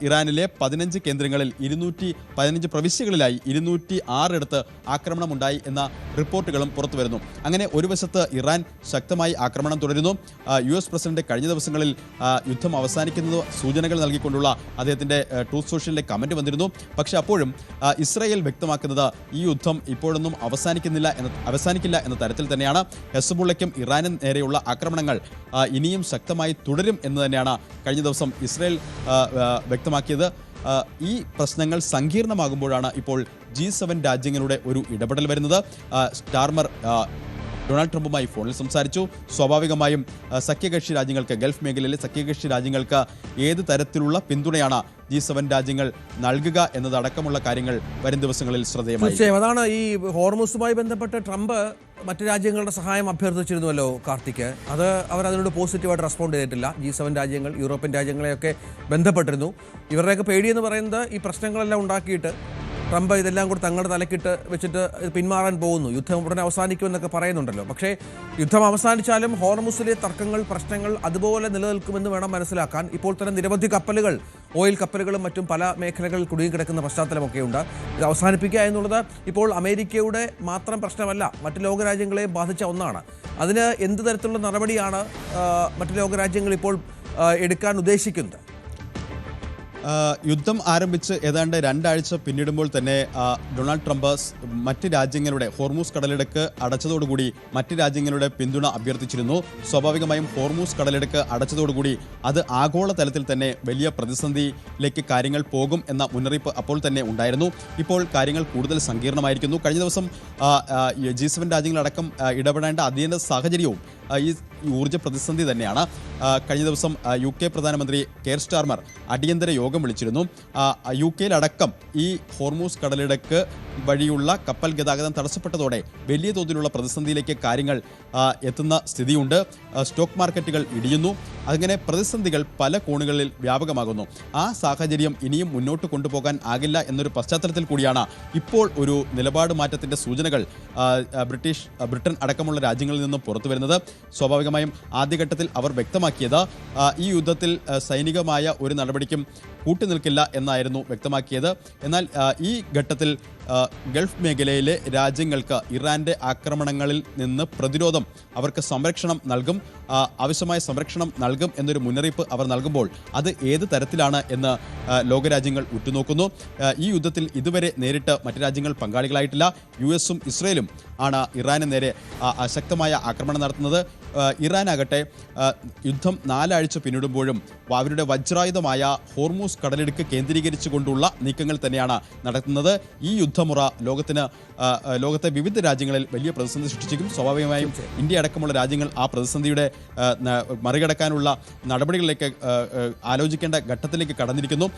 Speaker 11: ഇറാനിലെ 15 കേന്ദ്രങ്ങളിൽ 215 പ്രവിശ്യകളിലായി 206 ഇടത്ത് ആക്രമണമുണ്ടായി എന്ന റിപ്പോർട്ടുകളും പുറത്തു വരുന്നു. അങ്ങനെ ഒരു വശത്ത് ഇറാൻ ശക്തമായി ആക്രമണം തുടരുന്നു. US പ്രസിഡന്റ് കഴിഞ്ഞ ദിവസങ്ങളിൽ യുദ്ധം അവസാനിക്കുന്നത് സൂചനകൾ നൽകിക്കൊണ്ടുള്ള അദ്ദേഹത്തിന്റെ ട്രൂത്ത് സോഷ്യലിലെ കമന്റ് വന്നിരുന്നു. പക്ഷേ അപ്പോഴും ഇസ്രായേൽ വ്യക്തമാക്കുന്നത് ഈ യുദ്ധം ഇപ്പോഴൊന്നും അവസാനിക്കില്ല എന്ന തരത്തിൽ തന്നെയാണ്. ഹെസ്ബുള്ളയ്ക്കും ഇറാനും നേരെയുള്ള ആക്രമണങ്ങൾ ഇനിയും ശക്തമായി തുടരും എന്ന് തന്നെയാണ് കഴിഞ്ഞ ദിവസം ഇസ്രായേൽ വ്യക്തമാക്കിയത്. ഈ പ്രശ്നങ്ങൾ സങ്കീർണമാകുമ്പോഴാണ് ഇപ്പോൾ G7 രാജ്യങ്ങളുടെ ഒരു ഇടപെടൽ വരുന്നത്. സ്റ്റാർമർ ഡൊണാൾഡ് ട്രംപുമായി ഫോണിൽ സംസാരിച്ചു. സ്വാഭാവികമായും സഖ്യകക്ഷി രാജ്യങ്ങൾക്ക്, ഗൾഫ് മേഖലയിലെ സഖ്യകക്ഷി രാജ്യങ്ങൾക്ക് ഏത് തരത്തിലുള്ള പിന്തുണയാണ് G7 രാജ്യങ്ങൾ നൽകുക എന്നതടക്കമുള്ള കാര്യങ്ങൾ വരും ദിവസങ്ങളിൽ ശ്രദ്ധേയമായി.
Speaker 1: തീർച്ചയായും അതാണ് ഈ ഹോർമൂസുമായി ബന്ധപ്പെട്ട് ട്രംപ് മറ്റ് രാജ്യങ്ങളുടെ സഹായം അഭ്യർത്ഥിച്ചിരുന്നുവല്ലോ കാർത്തിക്. അവരതിനോട് പോസിറ്റീവായിട്ട് റെസ്പോണ്ട് ചെയ്തിട്ടില്ല. G7 രാജ്യങ്ങൾ, യൂറോപ്യൻ രാജ്യങ്ങളെയൊക്കെ ബന്ധപ്പെട്ടിരുന്നു. ഇവരുടെയൊക്കെ പേടിയെന്ന് പറയുന്നത് ഈ പ്രശ്നങ്ങളെല്ലാം ഉണ്ടാക്കിയിട്ട് ട്രംപ് ഇതെല്ലാം കൂടി തങ്ങളുടെ തലക്കിട്ട് വെച്ചിട്ട് പിന്മാറാൻ പോകുന്നു, യുദ്ധം ഉടനെ അവസാനിക്കുമെന്നൊക്കെ പറയുന്നുണ്ടല്ലോ. പക്ഷേ യുദ്ധം അവസാനിച്ചാലും ഹോർമുസിലെ തർക്കങ്ങൾ, പ്രശ്നങ്ങൾ അതുപോലെ നിലനിൽക്കുമെന്ന് വേണം മനസ്സിലാക്കാൻ. ഇപ്പോൾ തന്നെ നിരവധി കപ്പലുകൾ, ഓയിൽ കപ്പലുകളും മറ്റും പല മേഖലകളിൽ കുടുങ്ങിക്കിടക്കുന്ന പശ്ചാത്തലമൊക്കെയുണ്ട്. ഇത് അവസാനിപ്പിക്കുക എന്നുള്ളത് ഇപ്പോൾ അമേരിക്കയുടെ മാത്രം പ്രശ്നമല്ല, മറ്റ് ലോകരാജ്യങ്ങളെ ബാധിച്ച ഒന്നാണ്. അതിന് എന്ത് തരത്തിലുള്ള നടപടിയാണ് മറ്റ് ലോകരാജ്യങ്ങൾ ഇപ്പോൾ എടുക്കാൻ ഉദ്ദേശിക്കുന്നത്?
Speaker 11: യുദ്ധം ആരംഭിച്ച് ഏതാണ്ട് 2 ആഴ്ച പിന്നിടുമ്പോൾ തന്നെ ഡൊണാൾഡ് ട്രംപ് മറ്റ് രാജ്യങ്ങളുടെ ഹോർമൂസ് കടലിടുക്ക് അടച്ചതോടുകൂടി മറ്റ് രാജ്യങ്ങളുടെ പിന്തുണ അഭ്യർത്ഥിച്ചിരുന്നു. സ്വാഭാവികമായും ഹോർമൂസ് കടലിടുക്ക് അടച്ചതോടുകൂടി അത് ആഗോള തലത്തിൽ തന്നെ വലിയ പ്രതിസന്ധിയിലേക്ക് കാര്യങ്ങൾ പോകും എന്ന മുന്നറിയിപ്പ് അപ്പോൾ തന്നെ ഉണ്ടായിരുന്നു. ഇപ്പോൾ കാര്യങ്ങൾ കൂടുതൽ സങ്കീർണമായിരിക്കുന്നു. കഴിഞ്ഞ ദിവസം G7 രാജ്യങ്ങളടക്കം ഇടപെടേണ്ട അടിയന്തര സാഹചര്യവും ഈ ഊർജ്ജ പ്രതിസന്ധി തന്നെയാണ്. കഴിഞ്ഞ ദിവസം UK പ്രധാനമന്ത്രി കെയർ സ്റ്റാർമർ അടിയന്തര യോഗം വിളിച്ചിരുന്നു. UK-യിലടക്കം ഈ ഹോർമൂസ് കടലിടുക്ക് വഴിയുള്ള കപ്പൽ ഗതാഗതം തടസ്സപ്പെട്ടതോടെ വലിയ തോതിലുള്ള പ്രതിസന്ധിയിലേക്ക് കാര്യങ്ങൾ എത്തുന്ന സ്ഥിതിയുണ്ട്. സ്റ്റോക്ക് മാർക്കറ്റുകൾ ഇടിയുന്നു. അങ്ങനെ പ്രതിസന്ധികൾ പല കോണുകളിൽ വ്യാപകമാകുന്നു. ആ സാഹചര്യം ഇനിയും മുന്നോട്ട് കൊണ്ടുപോകാൻ എന്നൊരു പശ്ചാത്തലത്തിൽ കൂടിയാണ് ഇപ്പോൾ ഒരു നിലപാട് മാറ്റത്തിൻ്റെ സൂചനകൾ ബ്രിട്ടൻ അടക്കമുള്ള രാജ്യങ്ങളിൽ നിന്നും പുറത്തു വരുന്നത്. സ്വാഭാവികമായും ആദ്യഘട്ടത്തിൽ അവർ വ്യക്തമാക്കിയത് ഈ യുദ്ധത്തിൽ സൈനികമായ ഒരു നടപടിക്കും കൂട്ടുനിൽക്കില്ല എന്നായിരുന്നു വ്യക്തമാക്കിയത്. എന്നാൽ ഈ ഘട്ടത്തിൽ ഗൾഫ് മേഖലയിലെ രാജ്യങ്ങൾക്ക് ഇറാന്റെ ആക്രമണങ്ങളിൽ നിന്ന് പ്രതിരോധം, അവർക്ക് സംരക്ഷണം നൽകും, ആവശ്യമായ സംരക്ഷണം നൽകും എന്നൊരു മുന്നറിയിപ്പ് അവർ നൽകുമ്പോൾ അത് ഏത് തരത്തിലാണ് എന്ന് ലോകരാജ്യങ്ങൾ ഉറ്റുനോക്കുന്നു. ഈ യുദ്ധത്തിൽ ഇതുവരെ നേരിട്ട് മറ്റ് രാജ്യങ്ങൾ പങ്കാളികളായിട്ടില്ല. US-ഉം ഇസ്രയേലും ആണ് ഇറാന് നേരെ ശക്തമായ ആക്രമണം നടത്തുന്നത്. ഇറാൻ ആകട്ടെ യുദ്ധം 4 ആഴ്ച പിന്നിടുമ്പോഴും അവരുടെ വജ്രായുധമായ ഹോർമൂസ് കടലിടുക്ക് കേന്ദ്രീകരിച്ചുകൊണ്ടുള്ള നീക്കങ്ങൾ തന്നെയാണ് നടത്തുന്നത്. ഈ യുദ്ധമുറ ലോകത്തെ വിവിധ രാജ്യങ്ങളിൽ വലിയ പ്രതിസന്ധി സൃഷ്ടിച്ചിരിക്കും. സ്വാഭാവികമായും ഇന്ത്യ അടക്കമുള്ള രാജ്യങ്ങൾ ആ പ്രതിസന്ധിയുടെ മറികടക്കാനുള്ള നടപടികളിലേക്ക് ആലോചിക്കേണ്ട ഘട്ടത്തിലേക്ക് കടന്നിരിക്കുന്നു.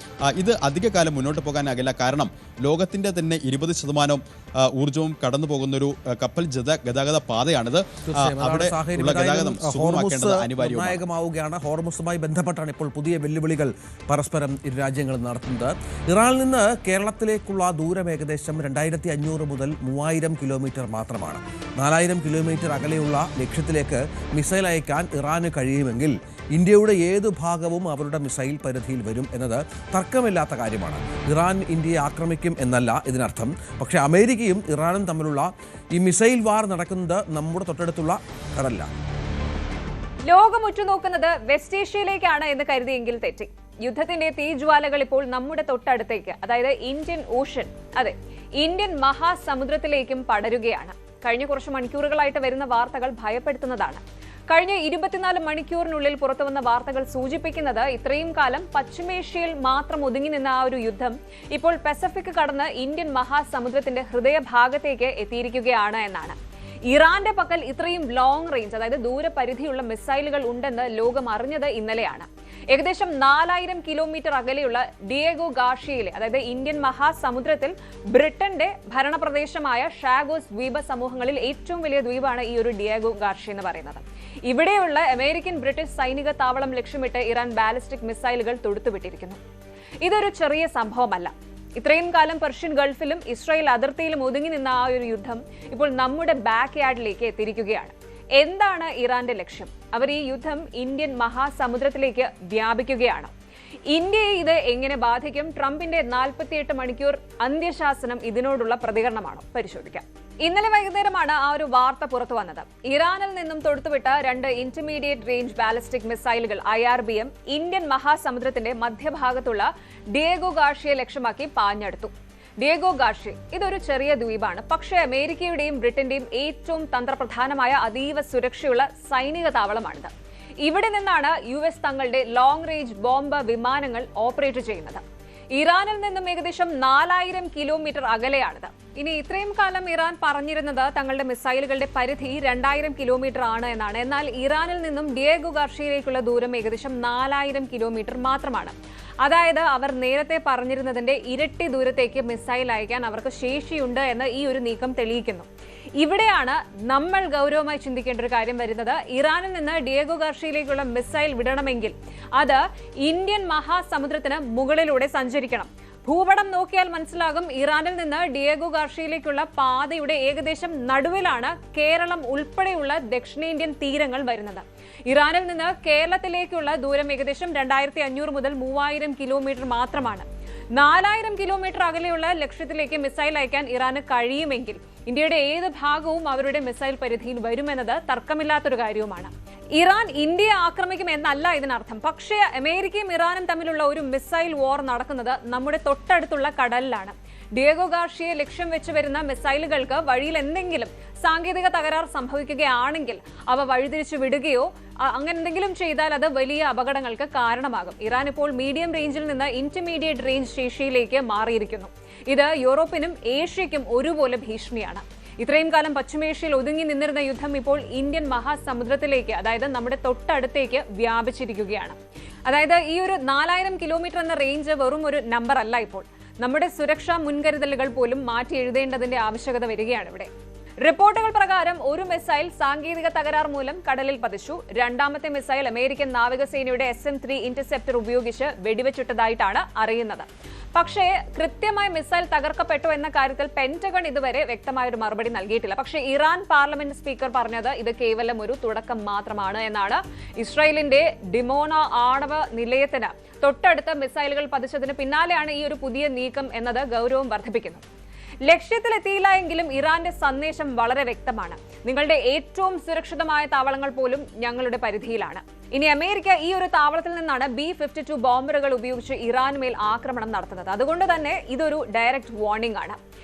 Speaker 11: ഇത് അധികകാലം മുന്നോട്ട് പോകാനാകില്ല. കാരണം ലോകത്തിൻ്റെ തന്നെ 20% ഊർജ്ജവും കടന്നു പോകുന്നൊരു കപ്പൽ ഗതാഗത പാതയാണിത്. അവിടെ ഉള്ള ഗതാഗതം സുഗമമാക്കേണ്ടത് അനിവാര്യമാവുകയാണ്.
Speaker 1: ഹോർമുസുമായി ബന്ധപ്പെട്ടാണ് ഇപ്പോൾ പുതിയ വെല്ലുവിളികൾ പരസ്പരം ഇരു രാജ്യങ്ങളും നടത്തുന്നത്. ഇറാനിൽ നിന്ന് കേരളത്തിലേക്കുള്ള ദൂരം ഏകദേശം 2500 മുതൽ 3000 കിലോമീറ്റർ മാത്രമാണ്. 4000 കിലോമീറ്റർ അകലെയുള്ള ലക്ഷ്യത്തിലേക്ക് മിസൈൽ അയക്കാൻ ഇറാന് കഴിയുമെങ്കിൽ ഇന്ത്യയുടെ ഏതു ഭാഗവും അവരുടെ മിസൈൽ പരിധിയിൽ വരും എന്നത് തർക്കമില്ലാത്ത കാര്യമാണ്. ഇറാൻ ഇന്ത്യയെ ആക്രമിക്കും എന്നല്ല ഇതിനർത്ഥം. പക്ഷേ അമേരിക്കയും ഇറാനും തമ്മിലുള്ള ഈ മിസൈൽ വാർ നടക്കുന്നത് നമ്മുടെ തൊട്ടടുത്തുള്ള കടലിലാണ്.
Speaker 12: ലോകം ഉറ്റുനോക്കുന്നത് വെസ്റ്റ് ഏഷ്യയിലേക്കാണ് എന്ന് കരുതിയെങ്കിൽ തെറ്റി. യുദ്ധത്തിന്റെ തീജ്വാലകൾ ഇപ്പോൾ നമ്മുടെ തൊട്ടടുത്തേക്ക്, അതായത് ഇന്ത്യൻ ഓഷൻ, അതെ, ഇന്ത്യൻ മഹാസമുദ്രത്തിലേക്കും പടരുകയാണ്. കഴിഞ്ഞ കുറച്ച് മണിക്കൂറുകളായിട്ട് വരുന്ന വാർത്തകൾ ഭയപ്പെടുത്തുന്നതാണ്. കഴിഞ്ഞ 24 മണിക്കൂറിനുള്ളിൽ പുറത്തുവന്ന വാർത്തകൾ സൂചിപ്പിക്കുന്നത് ഇത്രയും കാലം പശ്ചിമേഷ്യയിൽ മാത്രം ഒതുങ്ങി നിന്ന ആ ഒരു യുദ്ധം ഇപ്പോൾ പസഫിക് കടന്ന് ഇന്ത്യൻ മഹാസമുദ്രത്തിന്റെ ഹൃദയഭാഗത്തേക്ക് എത്തിയിരിക്കുകയാണ് എന്നാണ്. ഇറാന്റെ പക്കൽ ഇത്രയും ലോങ് റേഞ്ച്, അതായത് ദൂരപരിധിയുള്ള മിസൈലുകൾ ഉണ്ടെന്ന് ലോകം അറിഞ്ഞത് ഇന്നലെയാണ്. ഏകദേശം 4000 കിലോമീറ്റർ അകലെയുള്ള ഡിയേഗോ ഗാർഷിയയിലെ, അതായത് ഇന്ത്യൻ മഹാസമുദ്രത്തിൽ ബ്രിട്ടന്റെ ഭരണപ്രദേശമായ ഷാഗോസ് ദ്വീപ സമൂഹങ്ങളിൽ ഏറ്റവും വലിയ ദ്വീപാണ് ഈ ഒരു ഡിയേഗോ ഗാർഷിയ എന്ന് പറയുന്നത്. ഇവിടെയുള്ള അമേരിക്കൻ ബ്രിട്ടീഷ് സൈനിക താവളം ലക്ഷ്യമിട്ട് ഇറാൻ ബാലിസ്റ്റിക് മിസൈലുകൾ തൊടുത്തുവിട്ടിരിക്കുന്നു. ഇതൊരു ചെറിയ സംഭവമല്ല. ഇത്രയും കാലം പെർഷ്യൻ ഗൾഫിലും ഇസ്രായേൽ അതിർത്തിയിലും ഒതുങ്ങി നിന്ന ആ ഒരു യുദ്ധം ഇപ്പോൾ നമ്മുടെ ബാക്ക് യാർഡിലേക്ക് എത്തിയിരിക്കുകയാണ്. എന്താണ് ഇറാന്റെ ലക്ഷ്യം? അവർ ഈ യുദ്ധം ഇന്ത്യൻ മഹാസമുദ്രത്തിലേക്ക് വ്യാപിക്കുകയാണ്. ഇന്ത്യയെ ഇത് എങ്ങനെ ബാധിക്കും? ട്രംപിന്റെ 48 മണിക്കൂർ അന്ത്യശാസനം ഇതിനോടുള്ള പ്രതികരണമാണോ? പരിശോധിക്കാം. ഇന്നലെ വൈകുന്നേരമാണ് ആ ഒരു വാർത്ത പുറത്തു വന്നത്. ഇറാനിൽ നിന്നും തൊടുത്തുവിട്ട 2 ഇന്റർമീഡിയറ്റ് റേഞ്ച് ബാലിസ്റ്റിക് മിസൈലുകൾ IRBM ഇന്ത്യൻ മഹാസമുദ്രത്തിന്റെ മധ്യഭാഗത്തുള്ള ഡിയേഗോ ഗാർഷിയെ ലക്ഷ്യമാക്കി പാഞ്ഞെടുത്തു. ഡിയേഗോ ഗാർഷിയ ഇതൊരു ചെറിയ ദ്വീപാണ്. പക്ഷേ അമേരിക്കയുടെയും ബ്രിട്ടന്റെയും ഏറ്റവും തന്ത്രപ്രധാനമായ അതീവ സുരക്ഷയുള്ള സൈനിക താവളമാണിത്. ഇവിടെ നിന്നാണ് US തങ്ങളുടെ ലോങ് റേഞ്ച് ബോംബ് വിമാനങ്ങൾ ഓപ്പറേറ്റ് ചെയ്യുന്നത്. ഇറാനിൽ നിന്നും ഏകദേശം 4000 കിലോമീറ്റർ അകലെയാണിത്. ഇനി ഇത്രയും കാലം ഇറാൻ പറഞ്ഞിരുന്നത് തങ്ങളുടെ മിസൈലുകളുടെ പരിധി 2000 കിലോമീറ്റർ ആണ് എന്നാണ്. എന്നാൽ ഇറാനിൽ നിന്നും ഡിയേഗോ ഗാർഷിയയിലേക്കുള്ള ദൂരം ഏകദേശം 4000 കിലോമീറ്റർ മാത്രമാണ്. അതായത് അവർ നേരത്തെ പറഞ്ഞിരുന്നതിന്റെ ഇരട്ടി ദൂരത്തേക്ക് മിസൈൽ അയക്കാൻ അവർക്ക് ശേഷിയുണ്ട് എന്ന് ഈ ഒരു നീക്കം തെളിയിക്കുന്നു. ഇവിടെയാണ് നമ്മൾ ഗൗരവമായി ചിന്തിക്കേണ്ട ഒരു കാര്യം വരുന്നത്. ഇറാനിൽ നിന്ന് ഡിയേഗോ ഗാർഷിയയിലേക്കുള്ള മിസൈൽ വിടണമെങ്കിൽ അത് ഇന്ത്യൻ മഹാസമുദ്രത്തിന് മുകളിലൂടെ സഞ്ചരിക്കണം. ഭൂപടം നോക്കിയാൽ മനസ്സിലാകും, ഇറാനിൽ നിന്ന് ഡിയേഗോ ഗാർഷിയയിലേക്കുള്ള പാതയുടെ ഏകദേശം നടുവിലാണ് കേരളം ഉൾപ്പെടെയുള്ള ദക്ഷിണേന്ത്യൻ തീരങ്ങൾ വരുന്നത്. ഇറാനിൽ നിന്ന് കേരളത്തിലേക്കുള്ള ദൂരം ഏകദേശം 2500 മുതൽ 3000 കിലോമീറ്റർ മാത്രമാണ്. 4000 കിലോമീറ്റർ അകലെയുള്ള ലക്ഷ്യത്തിലേക്ക് മിസൈൽ അയക്കാൻ ഇറാന് കഴിയുമെങ്കിൽ ഇന്ത്യയുടെ ഏത് ഭാഗവും അവരുടെ മിസൈൽ പരിധിയിൽ വരുമെന്നത് തർക്കമില്ലാത്തൊരു കാര്യവുമാണ്. ഇറാൻ ഇന്ത്യയെ ആക്രമിക്കുമെന്നല്ല ഇതിനർത്ഥം. പക്ഷേ അമേരിക്കയും ഇറാനും തമ്മിലുള്ള ഒരു മിസൈൽ വാർ നടക്കുന്നത് നമ്മുടെ തൊട്ടടുത്തുള്ള കടലിലാണ്. ഡിയേഗോ ഗാർഷിയെ ലക്ഷ്യം വെച്ച് വരുന്ന മിസൈലുകൾക്ക് വഴിയിൽ എന്തെങ്കിലും സാങ്കേതിക തകരാർ സംഭവിക്കുകയാണെങ്കിൽ അവ വഴിതിരിച്ചു വിടുകയോ അങ്ങനെ എന്തെങ്കിലും ചെയ്താൽ അത് വലിയ അപകടങ്ങൾക്ക് കാരണമാകും. ഇറാൻ ഇപ്പോൾ മീഡിയം റേഞ്ചിൽ നിന്ന് ഇന്റർമീഡിയറ്റ് റേഞ്ച് ശേഷിയിലേക്ക് മാറിയിരിക്കുന്നു. ഇത് യൂറോപ്പിനും ഏഷ്യയ്ക്കും ഒരുപോലെ ഭീഷണിയാണ്. ഇത്രയും കാലം പശ്ചിമേഷ്യയിൽ ഒതുങ്ങി നിന്നിരുന്ന യുദ്ധം ഇപ്പോൾ ഇന്ത്യൻ മഹാസമുദ്രത്തിലേക്ക്, അതായത് നമ്മുടെ തൊട്ടടുത്തേക്ക് വ്യാപിച്ചിരിക്കുകയാണ്. അതായത് ഈ ഒരു 4000 കിലോമീറ്റർ എന്ന റേഞ്ച് വെറും ഒരു നമ്പർ അല്ല. ഇപ്പോൾ നമ്മുടെ സുരക്ഷാ മുൻകരുതലുകൾ പോലും മാറ്റി എഴുതേണ്ടതിന്റെ ആവശ്യകത വരികയാണ് ഇവിടെ. റിപ്പോർട്ടുകൾ പ്രകാരം ഒരു മിസൈൽ സാങ്കേതിക തകരാർ മൂലം കടലിൽ പതിച്ചു. രണ്ടാമത്തെ മിസൈൽ അമേരിക്കൻ നാവികസേനയുടെ SM-3 ഇന്റർസെപ്റ്റർ ഉപയോഗിച്ച് വെടിവെച്ചിട്ടതായിട്ടാണ് അറിയുന്നത്. പക്ഷേ കൃത്യമായി മിസൈൽ തകർക്കപ്പെട്ടു എന്ന കാര്യത്തിൽ പെന്റഗൺ ഇതുവരെ വ്യക്തമായ ഒരു മറുപടി നൽകിയിട്ടില്ല. പക്ഷേ ഇറാൻ പാർലമെന്റ് സ്പീക്കർ പറഞ്ഞത് ഇത് കേവലം ഒരു തുടക്കം മാത്രമാണ് എന്നാണ്. ഇസ്രായേലിന്റെ ഡിമോണ ആണവ നിലയത്തിന് തൊട്ടടുത്ത മിസൈലുകൾ പതിച്ചതിന് പിന്നാലെയാണ് ഈ ഒരു പുതിയ നീക്കം എന്നത് ഗൗരവം വർദ്ധിപ്പിക്കുന്നു. ലക്ഷ്യത്തിലെത്തിയില്ല എങ്കിലും ഇറാന്റെ സന്ദേശം വളരെ വ്യക്തമാണ്. നിങ്ങളുടെ ഏറ്റവും സുരക്ഷിതമായ താവളങ്ങൾ പോലും ഞങ്ങളുടെ പരിധിയിലാണ്. ഇനി അമേരിക്ക ഈ ഒരു താവളത്തിൽ നിന്നാണ് B-52 ബോംബറുകൾ ഉപയോഗിച്ച് ഇറാനുമേൽ ആക്രമണം നടത്തുന്നത്. അതുകൊണ്ട് തന്നെ ഇതൊരു ഡയറക്റ്റ് വാർണിംഗ് ആണ്.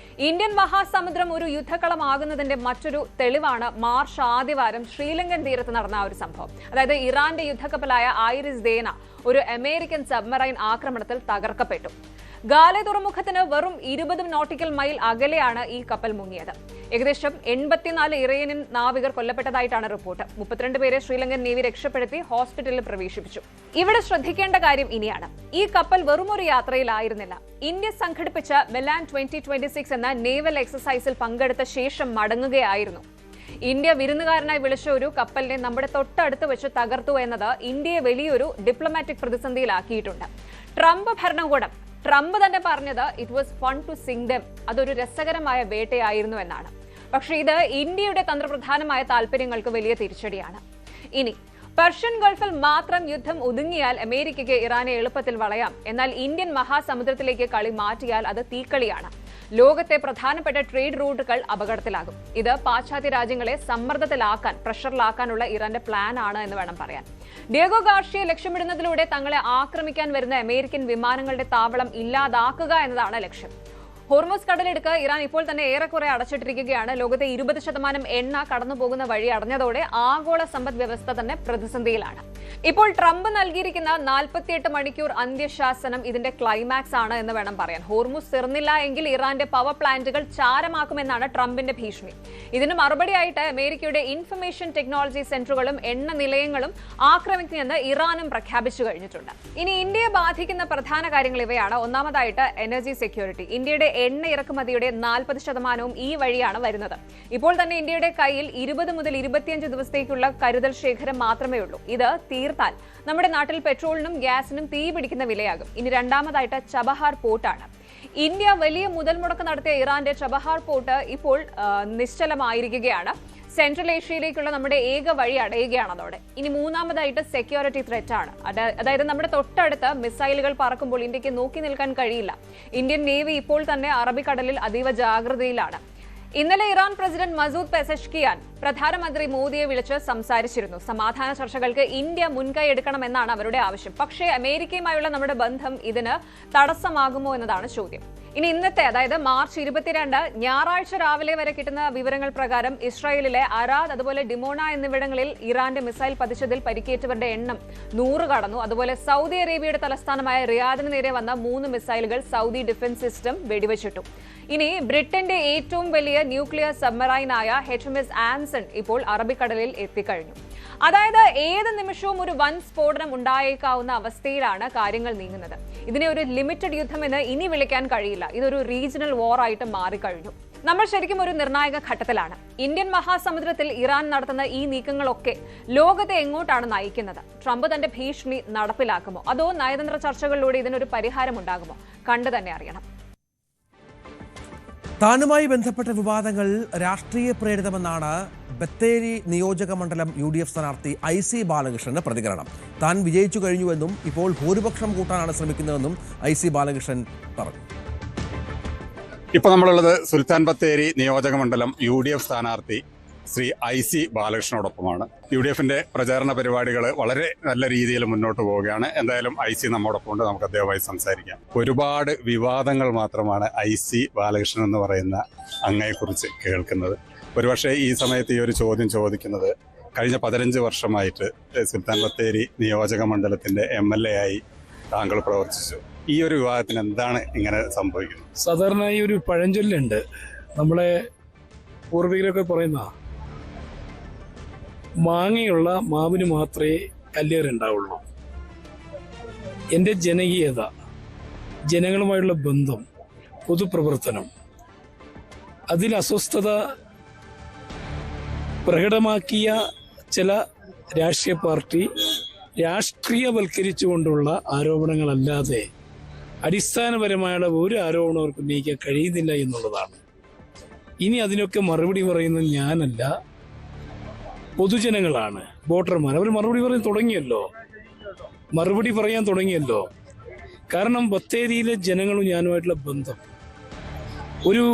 Speaker 12: ഇന്ത്യൻ മഹാസമുദ്രം ഒരു യുദ്ധക്കളമാകുന്നതിന്റെ മറ്റൊരു തെളിവാണ് മാർച്ച് ആദ്യവാരം ശ്രീലങ്കൻ തീരത്ത് നടന്ന ഒരു സംഭവം. അതായത് ഇറാന്റെ യുദ്ധക്കപ്പലായ ഐറിസ് ദേന ഒരു അമേരിക്കൻ സബ്മറൈൻ ആക്രമണത്തിൽ തകർക്കപ്പെട്ടു. ഗാലെ തുറമുഖത്തിന് വെറും 20 നോട്ടിക്കൽ മൈൽ അകലെയാണ് ഈ കപ്പൽ മുങ്ങിയത്. ഏകദേശം 84 ഇറാനിയൻ നാവികർ കൊല്ലപ്പെട്ടതായിട്ടാണ് റിപ്പോർട്ട്. 32 പേരെ ശ്രീലങ്കൻ നേവി രക്ഷപ്പെടുത്തി ഹോസ്പിറ്റലിൽ പ്രവേശിപ്പിച്ചു. ഇവിടെ ശ്രദ്ധിക്കേണ്ട കാര്യം ഇനിയാണ്. ഈ കപ്പൽ വെറും ഒരു യാത്രയിലായിരുന്നില്ല. ഇന്ത്യ സംഘടിപ്പിച്ച മെലാൻ 2026 എന്ന നേവൽ എക്സസൈസിൽ പങ്കെടുത്ത ശേഷം മടങ്ങുകയായിരുന്നു. ഇന്ത്യ വിരുന്നുകാരനായി വിളിച്ച ഒരു കപ്പലിനെ നമ്മുടെ തൊട്ടടുത്ത് വെച്ച് തകർത്തു എന്നത് ഇന്ത്യയെ വലിയൊരു ഡിപ്ലോമാറ്റിക് പ്രതിസന്ധിയിലാക്കിയിട്ടുണ്ട്. ട്രംപ് തന്നെ പറഞ്ഞത് it was fun to sink them, അതൊരു രസകരമായ വേട്ടയായിരുന്നു എന്നാണ്. പക്ഷേ ഇത് ഇന്ത്യയുടെ തന്ത്രപ്രധാനമായ താല്പര്യങ്ങൾക്ക് വലിയ തിരിച്ചടിയാണ്. ഇനി പെർഷ്യൻ ഗൾഫിൽ മാത്രം യുദ്ധം ഒതുങ്ങിയാൽ അമേരിക്കയ്ക്ക് ഇറാനെ എളുപ്പത്തിൽ വളയാം. എന്നാൽ ഇന്ത്യൻ മഹാസമുദ്രത്തിലേക്ക് കളി മാറ്റിയാൽ അത് തീക്കളിയാണ്. ലോകത്തെ പ്രധാനപ്പെട്ട ട്രേഡ് റൂട്ടുകൾ അപകടത്തിലാകും. ഇത് പാശ്ചാത്യ രാജ്യങ്ങളെ പ്രഷറിലാക്കാനുള്ള ഇറാന്റെ പ്ലാൻ ആണ് എന്ന് വേണം പറയാൻ. ഡിയേഗോ ഗാർഷ്യയെ ലക്ഷ്യമിടുന്നതിലൂടെ തങ്ങളെ ആക്രമിക്കാൻ വരുന്ന അമേരിക്കൻ വിമാനങ്ങളുടെ താവളം ഇല്ലാതാക്കുക എന്നതാണ് ലക്ഷ്യം. ഹോർമോസ് കടലിടുക്ക് ഇറാൻ ഇപ്പോൾ തന്നെ ഏറെക്കുറെ അടച്ചിട്ടിരിക്കുകയാണ്. ലോകത്തെ 20% എണ്ണ കടന്നുപോകുന്ന വഴി അടഞ്ഞതോടെ ആഗോള സമ്പദ് വ്യവസ്ഥ തന്നെ പ്രതിസന്ധിയിലാണ്. ഇപ്പോൾ ട്രംപ് നൽകിയിരിക്കുന്ന 48 മണിക്കൂർ അന്ത്യശാസനം ഇതിന്റെ ക്ലൈമാക്സ് ആണ് എന്ന് വേണം പറയാൻ. ഹോർമൂസ് തീർന്നില്ല എങ്കിൽ ഇറാന്റെ പവർ പ്ലാന്റുകൾ ചാരമാക്കുമെന്നാണ് ട്രംപിന്റെ ഭീഷണി. ഇതിന് മറുപടിയായിട്ട് അമേരിക്കയുടെ ഇൻഫർമേഷൻ ടെക്നോളജി സെന്ററുകളും എണ്ണ നിലയങ്ങളും ആക്രമിക്കുമെന്ന് ഇറാനും പ്രഖ്യാപിച്ചു കഴിഞ്ഞിട്ടുണ്ട്. ഇനി ഇന്ത്യയെ ബാധിക്കുന്ന പ്രധാന കാര്യങ്ങൾ ഇവയാണ്. ഒന്നാമതായിട്ട് എനർജി സെക്യൂരിറ്റി. ഇന്ത്യയുടെ എണ്ണ ഇറക്കുമതിയുടെ 40% ഈ വഴിയാണ് വരുന്നത്. ഇപ്പോൾ തന്നെ ഇന്ത്യയുടെ കയ്യിൽ 20 മുതൽ 25 ദിവസത്തേക്കുള്ള കരുതൽ ശേഖരം മാത്രമേ ഉള്ളൂ. ഇത് തീർത്താൽ നമ്മുടെ നാട്ടിൽ പെട്രോളിനും ഗ്യാസിനും തീ പിടിക്കുന്ന വിലയാകും. ഇനി രണ്ടാമതായിട്ട് ചബഹാർ പോർട്ടാണ്. ഇന്ത്യ വലിയ മുതൽ മുടക്ക് നടത്തിയ ഇറാന്റെ ചബഹാർ പോർട്ട് ഇപ്പോൾ നിശ്ചലമായിരിക്കുകയാണ്. സെൻട്രൽ ഏഷ്യയിലേക്കുള്ള നമ്മുടെ ഏക വഴി അടയുകയാണ് അതോടെ. ഇനി മൂന്നാമതായിട്ട് സെക്യൂരിറ്റി ത്രെറ്റ് ആണ്. അതായത് നമ്മുടെ തൊട്ടടുത്ത് മിസൈലുകൾ പറക്കുമ്പോൾ ഇന്ത്യക്ക് നോക്കി നിൽക്കാൻ കഴിയില്ല. ഇന്ത്യൻ നേവി ഇപ്പോൾ തന്നെ അറബിക്കടലിൽ അതീവ ജാഗ്രതയിലാണ്. ഇന്നലെ ഇറാൻ പ്രസിഡന്റ് മസൂദ് പെസഷ്കിയാൻ പ്രധാനമന്ത്രി മോദിയെ വിളിച്ച് സംസാരിച്ചിരുന്നു. സമാധാന ചർച്ചകൾക്ക് ഇന്ത്യ മുൻകൈ എടുക്കണമെന്നാണ് അവരുടെ ആവശ്യം. പക്ഷേ അമേരിക്കയുമായുള്ള നമ്മുടെ ബന്ധം ഇതിന് തടസ്സമാകുമോ എന്നതാണ് ചോദ്യം. ഇനി ഇന്നത്തെ, അതായത് മാർച്ച് 22 ഞായറാഴ്ച രാവിലെ വരെ കിട്ടുന്ന വിവരങ്ങൾ പ്രകാരം ഇസ്രായേലിലെ അരാദ് അതുപോലെ ഡിമോണ എന്നിവിടങ്ങളിൽ ഇറാന്റെ മിസൈൽ പതിച്ചതിൽ പരിക്കേറ്റവരുടെ എണ്ണം 100 കടന്നു. അതുപോലെ സൗദി അറേബ്യയുടെ തലസ്ഥാനമായ റിയാദിന് നേരെ വന്ന 3 മിസൈലുകൾ സൗദി ഡിഫൻസ് സിസ്റ്റം വെടിവെച്ചിട്ടു. ഇനി ബ്രിട്ടന്റെ ഏറ്റവും വലിയ ന്യൂക്ലിയർ സബ്മറൈനായ HMS ആൻസൺ ഇപ്പോൾ അറബിക്കടലിൽ എത്തിക്കഴിഞ്ഞു. അതായത് ഏത് നിമിഷവും ഒരു വൻ സ്ഫോടനം ഉണ്ടായേക്കാവുന്ന അവസ്ഥയിലാണ് കാര്യങ്ങൾ നീങ്ങുന്നത്. ഇതിനെ ഒരു ലിമിറ്റഡ് യുദ്ധം എന്ന് ഇനി വിളിക്കാൻ കഴിയില്ല. ഇതൊരു റീജിയണൽ വാർ ആയിട്ട് മാറിക്കഴിഞ്ഞു. നമ്മൾ ശരിക്കും ഒരു നിർണായക ഘട്ടത്തിലാണ്. ഇന്ത്യൻ മഹാസമുദ്രത്തിൽ ഇറാൻ നടത്തുന്ന ഈ നീക്കങ്ങളൊക്കെ ലോകത്തെ എങ്ങോട്ടാണ് നയിക്കുന്നത്? ട്രംപ് തന്റെ ഭീഷണി നടപ്പിലാക്കുമോ, അതോ നയതന്ത്ര ചർച്ചകളിലൂടെ ഇതിനൊരു പരിഹാരം ഉണ്ടാകുമോ? കണ്ടു തന്നെ അറിയണം.
Speaker 1: താനുമായി ബന്ധപ്പെട്ട വിവാദങ്ങൾ രാഷ്ട്രീയ പ്രേരിതമെന്നാണ് ബത്തേരി നിയോജക മണ്ഡലം UDF സ്ഥാനാർത്ഥി IC ബാലകൃഷ്ണന്റെ പ്രതികരണം. താൻ വിജയിച്ചു കഴിഞ്ഞുവെന്നും ഇപ്പോൾ ഭൂരിപക്ഷം കൂട്ടാനാണ് ശ്രമിക്കുന്നതെന്നും IC ബാലകൃഷ്ണൻ പറഞ്ഞു.
Speaker 13: ഇപ്പോൾ നമ്മളുള്ളത് സുൽത്താൻ ബത്തേരി നിയോജക മണ്ഡലം UDF സ്ഥാനാർത്ഥി ശ്രീ IC ബാലകൃഷ്ണനോടൊപ്പമാണ്. UDFന്റെ പ്രചാരണ പരിപാടികൾ വളരെ നല്ല രീതിയിൽ മുന്നോട്ട് പോവുകയാണ്. എന്തായാലും IC നമ്മോടൊപ്പമുണ്ട്. നമുക്ക് അദ്ദേഹവുമായി സംസാരിക്കാം. ഒരുപാട് വിവാദങ്ങൾ മാത്രമാണ് IC ബാലകൃഷ്ണൻ എന്ന് പറയുന്ന അങ്ങയെക്കുറിച്ച് കേൾക്കുന്നത്. ഒരുപക്ഷെ ഈ സമയത്ത് ഈ ഒരു ചോദ്യം ചോദിക്കുന്നത്, കഴിഞ്ഞ 15 വർഷമായിട്ട് സുൽത്താൻ ബത്തേരി നിയോജക മണ്ഡലത്തിന്റെ MLA ആയി താങ്കൾ പ്രവർത്തിച്ചു. ഈ ഒരു വിവാദത്തിന് എന്താണ് ഇങ്ങനെ സംഭവിക്കുന്നത്?
Speaker 14: സാധാരണ ഈ ഒരു പഴഞ്ചൊല്ലുണ്ട്, നമ്മളെ പൂർവികരൊക്കെ പറയുന്ന മാങ്ങയുള്ള മാവിന് മാത്രമേ കല്ലേറുണ്ടാവുള്ളൂ. എൻ്റെ ജനകീയത, ജനങ്ങളുമായുള്ള ബന്ധം, പൊതുപ്രവർത്തനം, അതിൽ അസ്വസ്ഥത പ്രകടമാക്കിയ ചില രാഷ്ട്രീയ പാർട്ടി രാഷ്ട്രീയവൽക്കരിച്ചുകൊണ്ടുള്ള ആരോപണങ്ങളല്ലാതെ അടിസ്ഥാനപരമായുള്ള ഒരു ആരോപണം അവർക്ക് ഉന്നയിക്കാൻ കഴിയുന്നില്ല എന്നുള്ളതാണ്. ഇനി അതിനൊക്കെ മറുപടി പറയുന്നത് ഞാനല്ല, പൊതുജനങ്ങളാണ്, വോട്ടർമാർ. അവർ മറുപടി പറയാൻ തുടങ്ങിയല്ലോ. കാരണം ബത്തേരിയിലെ ജനങ്ങളും ഞാനുമായിട്ടുള്ള ബന്ധം ഒരു